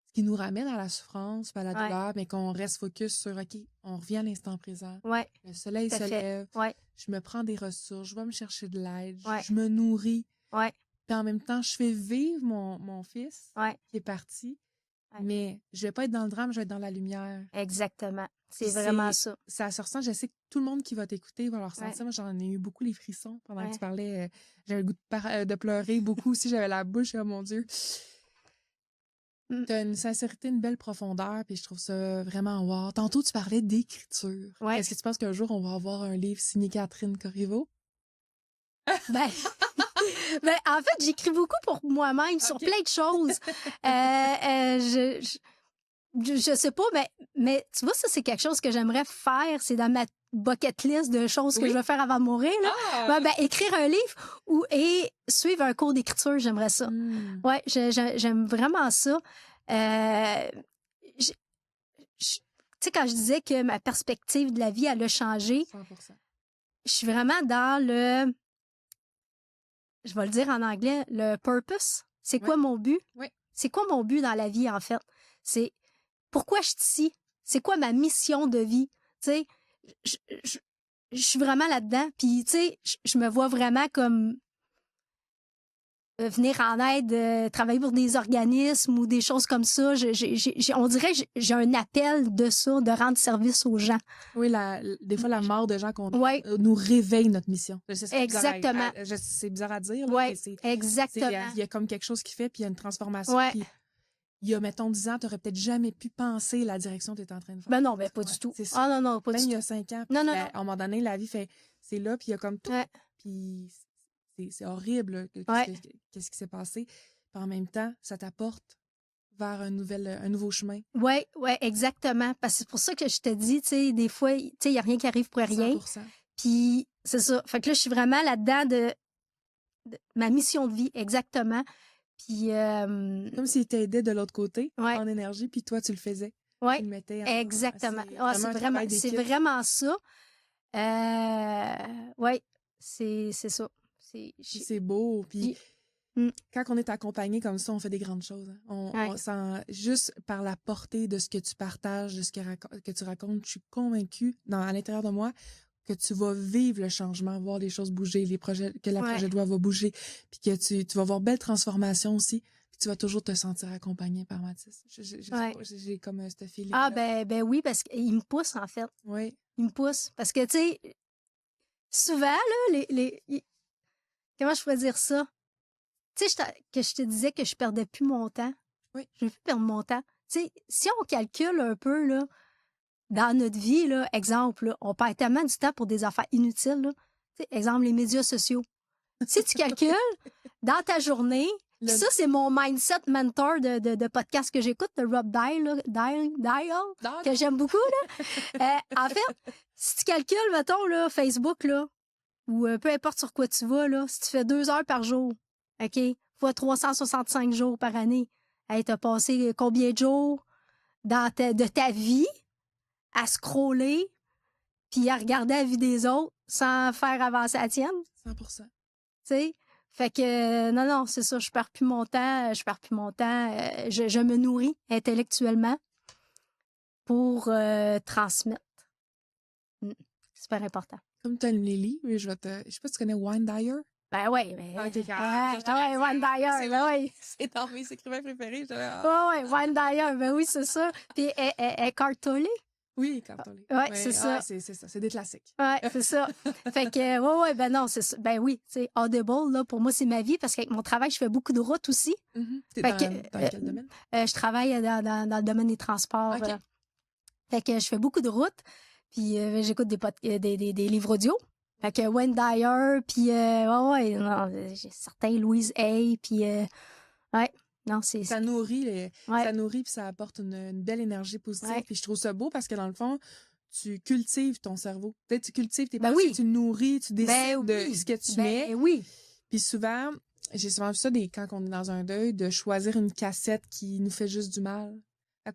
ce qui nous ramène à la souffrance, à la douleur, mais qu'on reste focus sur, OK, on revient à l'instant présent. Le soleil se lève. Je me prends des ressources. Je vais me chercher de l'aide. Je me nourris. Puis en même temps, je fais vivre mon fils qui est parti. Mais je vais pas être dans le drame, je vais être dans la lumière. Exactement. C'est vraiment ça. Ça se ressent. Je sais que tout le monde qui va t'écouter va le ressentir. Moi, j'en ai eu beaucoup les frissons pendant que tu parlais. J'avais le goût de pleurer beaucoup aussi. J'avais la bouche, oh mon Dieu. T'as une sincérité, une belle profondeur, puis je trouve ça vraiment wow. Tantôt, tu parlais d'écriture. Est-ce que tu penses qu'un jour, on va avoir un livre signé Catherine Corriveau? Ben, en fait, j'écris beaucoup pour moi-même sur plein de choses. Je sais pas, mais tu vois, ça, c'est quelque chose que j'aimerais faire. C'est dans ma bucket list de choses que je veux faire avant de mourir. Là. Écrire un livre et suivre un cours d'écriture, j'aimerais ça. Ouais, j'aime vraiment ça. Tu sais, quand je disais que ma perspective de la vie, elle a changé, 100%. Je suis vraiment dans le... Je vais le dire en anglais, le purpose. C'est quoi mon but? C'est quoi mon but dans la vie, en fait? C'est pourquoi je suis ici? C'est quoi ma mission de vie? Tu sais, je suis vraiment là-dedans. Puis, tu sais, je me vois vraiment comme venir en aide, travailler pour des organismes ou des choses comme ça. On dirait que j'ai un appel de ça, de rendre service aux gens. Oui, des fois, la mort de gens qu'on nous réveille notre mission. Exactement. C'est bizarre à dire. Oui, exactement. Il y a comme quelque chose qui fait, puis il y a une transformation. Puis il y a, mettons, 10 ans, tu n'aurais peut-être jamais pu penser la direction que tu es en train de faire. Ben non, ben pas du tout. Ah non, pas du tout. Il y a 5 ans. Non. À un moment donné, la vie fait... C'est là, puis il y a comme tout. Puis c'est horrible, qu'est-ce qui s'est passé. Puis en même temps, ça t'apporte vers un nouveau chemin. Oui, exactement. Parce que c'est pour ça que je te dis, tu sais, des fois, tu sais, il n'y a rien qui arrive pour rien. 100%. Puis c'est ça. Fait que là, je suis vraiment là-dedans de ma mission de vie, exactement. Puis... Comme s'il t'aidait de l'autre côté, en énergie, puis toi, tu le faisais. Oui, tu le mettais exactement. C'est vraiment ça. Oui, c'est ça. C'est beau. Puis quand on est accompagné comme ça, on fait des grandes choses. On sent, juste par la portée de ce que tu partages, de ce que tu racontes, je suis convaincue, à l'intérieur de moi, que tu vas vivre le changement, voir les choses bouger, que la projet de loi va bouger, puis que tu vas voir belle transformation aussi, puis tu vas toujours te sentir accompagné par Mathis. J'ai comme ce feeling. Ah, ben oui, parce qu'il me pousse, en fait. Oui. Il me pousse. Parce que, tu sais, souvent, là, comment je pourrais dire ça? Tu sais, que je te disais que je perdais plus mon temps. Oui. Je ne veux plus perdre mon temps. Tu sais, si on calcule un peu, là, dans notre vie, là, exemple, là, on perd tellement du temps pour des affaires inutiles. Là. Exemple, les médias sociaux. Si tu calcules dans ta journée, ça, c'est mon mindset mentor de podcast que j'écoute, de Rob Dial, que j'aime beaucoup. Là. En fait, si tu calcules, mettons, là, Facebook, là, ou peu importe sur quoi tu vas, là, si tu fais 2 heures par jour, OK, fois 365 jours par année, hey, t'as passé combien de jours de ta vie à scroller puis à regarder la vie des autres sans faire avancer la tienne? 100%. Tu sais? Fait que, non, c'est ça, je perds plus mon temps. Je me nourris intellectuellement pour transmettre. Super important. Comme tu as les livres, je sais pas si tu connais Wayne Dyer. Ben oui, Wayne Dyer, ben oui. C'est dans mes écrivains préférés. Wayne Dyer, ben oui, c'est ça. Puis Eckhart Tolle. Oui, Eckhart Tolle. Oui, c'est ça. C'est ça, c'est des classiques. Oui, c'est ça. Fait que, ben non, c'est ça. Ben oui, tu sais, Audible, là, pour moi, c'est ma vie parce qu'avec mon travail, je fais beaucoup de routes aussi. T'es dans quel domaine? Je travaille dans le domaine des transports. Okay. Fait que je fais beaucoup de routes, puis j'écoute des livres audio. Fait que Wayne Dyer, puis j'ai certains Louise Hay, puis ouais, non, c'est... Ça nourrit, Ouais. ça nourrit puis ça apporte une belle énergie positive. Ouais. Puis je trouve ça beau parce que dans le fond, tu cultives ton cerveau. Peut-être tu cultives tes Ben pensées, oui. tu le nourris, tu décides de oui. ce que tu Ben mets. oui. Puis souvent, j'ai souvent vu ça quand on est dans un deuil, de choisir une cassette qui nous fait juste du mal.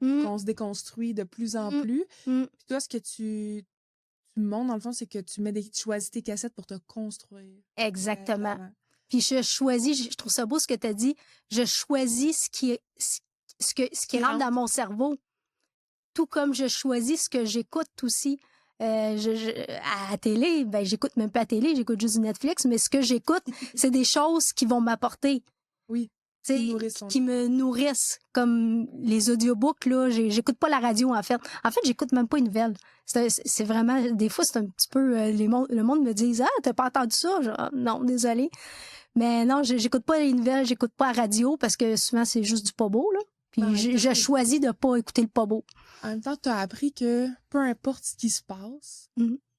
Qu'on se déconstruit de plus en plus. Puis toi, ce que tu montres, dans le fond, c'est que tu choisis tes cassettes pour te construire. Exactement. Puis je choisis, je trouve ça beau ce que tu as dit, je choisis ce qui rentre dans mon cerveau. Tout comme je choisis ce que j'écoute aussi. À la télé, ben j'écoute même pas la télé, j'écoute juste du Netflix, mais ce que j'écoute, c'est des choses qui vont m'apporter. Oui. Qui me nourrissent, comme les audiobooks, là. J'écoute pas la radio, en fait. En fait, j'écoute même pas une nouvelle. C'est vraiment... Des fois, c'est un petit peu... le monde me dit « Ah, t'as pas entendu ça? » Non, désolé. Mais non, j'écoute pas les nouvelles, j'écoute pas la radio, parce que souvent, c'est juste du pas beau, là. Puis je choisis de pas écouter le pas beau. En même temps, tu as appris que peu importe ce qui se passe,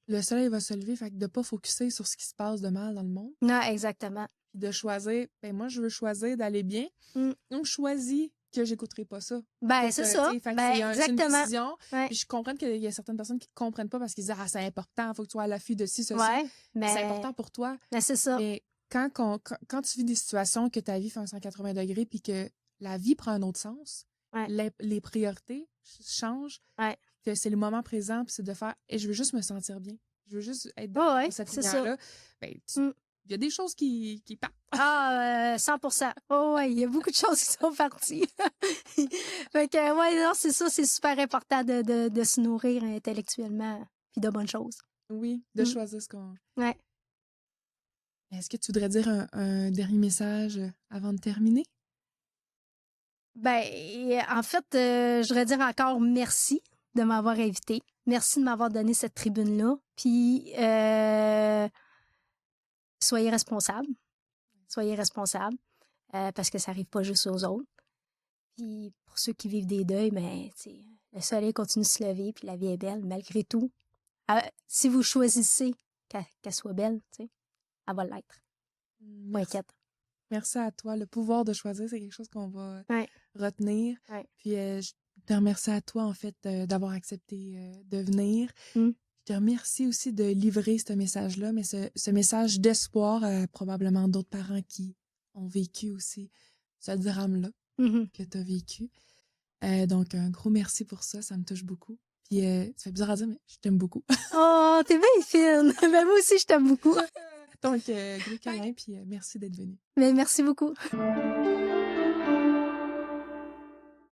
le soleil va se lever, fait que de pas focusser sur ce qui se passe de mal dans le monde. Non, exactement. Puis de choisir, moi, je veux choisir d'aller bien. Donc, je choisis que j'écouterai pas ça. Ben, c'est ça. C'est une décision. Ouais. Puis je comprends qu'il y a certaines personnes qui comprennent pas parce qu'ils disent « Ah, c'est important, faut que tu sois à l'affût de ci, ceci. Ouais, mais... C'est important pour toi. Ben, c'est ça. Mais quand tu vis des situations que ta vie fait un 180 degrés puis que la vie prend un autre sens, les priorités changent, que c'est le moment présent, puis c'est de faire « Et je veux juste me sentir bien. Je veux juste être dans cette lumière-là. » Ben, il y a des choses qui partent. 100%. Oh, ouais, il y a beaucoup de choses qui sont parties. Fait que, ouais, non, c'est ça, c'est super important de se nourrir intellectuellement, puis de bonnes choses. Oui, de choisir ce qu'on... Ouais. Est-ce que tu voudrais dire un dernier message avant de terminer? Ben, en fait, je voudrais dire encore merci de m'avoir invité. Merci de m'avoir donné cette tribune-là. Puis, soyez responsables. Soyez responsables. Parce que ça n'arrive pas juste aux autres. Puis, pour ceux qui vivent des deuils, ben, le soleil continue de se lever, puis la vie est belle, malgré tout. Si vous choisissez qu'elle soit belle, elle va l'être. Pas inquiète. Merci à toi. Le pouvoir de choisir, c'est quelque chose qu'on va retenir. Ouais. Puis, je te remercie à toi, en fait, d'avoir accepté de venir. Je te remercie aussi de livrer ce message-là, mais ce message d'espoir à probablement d'autres parents qui ont vécu aussi ce drame-là que tu as vécu. Donc, un gros merci pour ça. Ça me touche beaucoup. Puis, ça fait bizarre à dire, mais je t'aime beaucoup. Oh, t'es bien fine. Ben, moi aussi, je t'aime beaucoup. Donc, gros câlin, puis merci d'être venu. Mais merci beaucoup.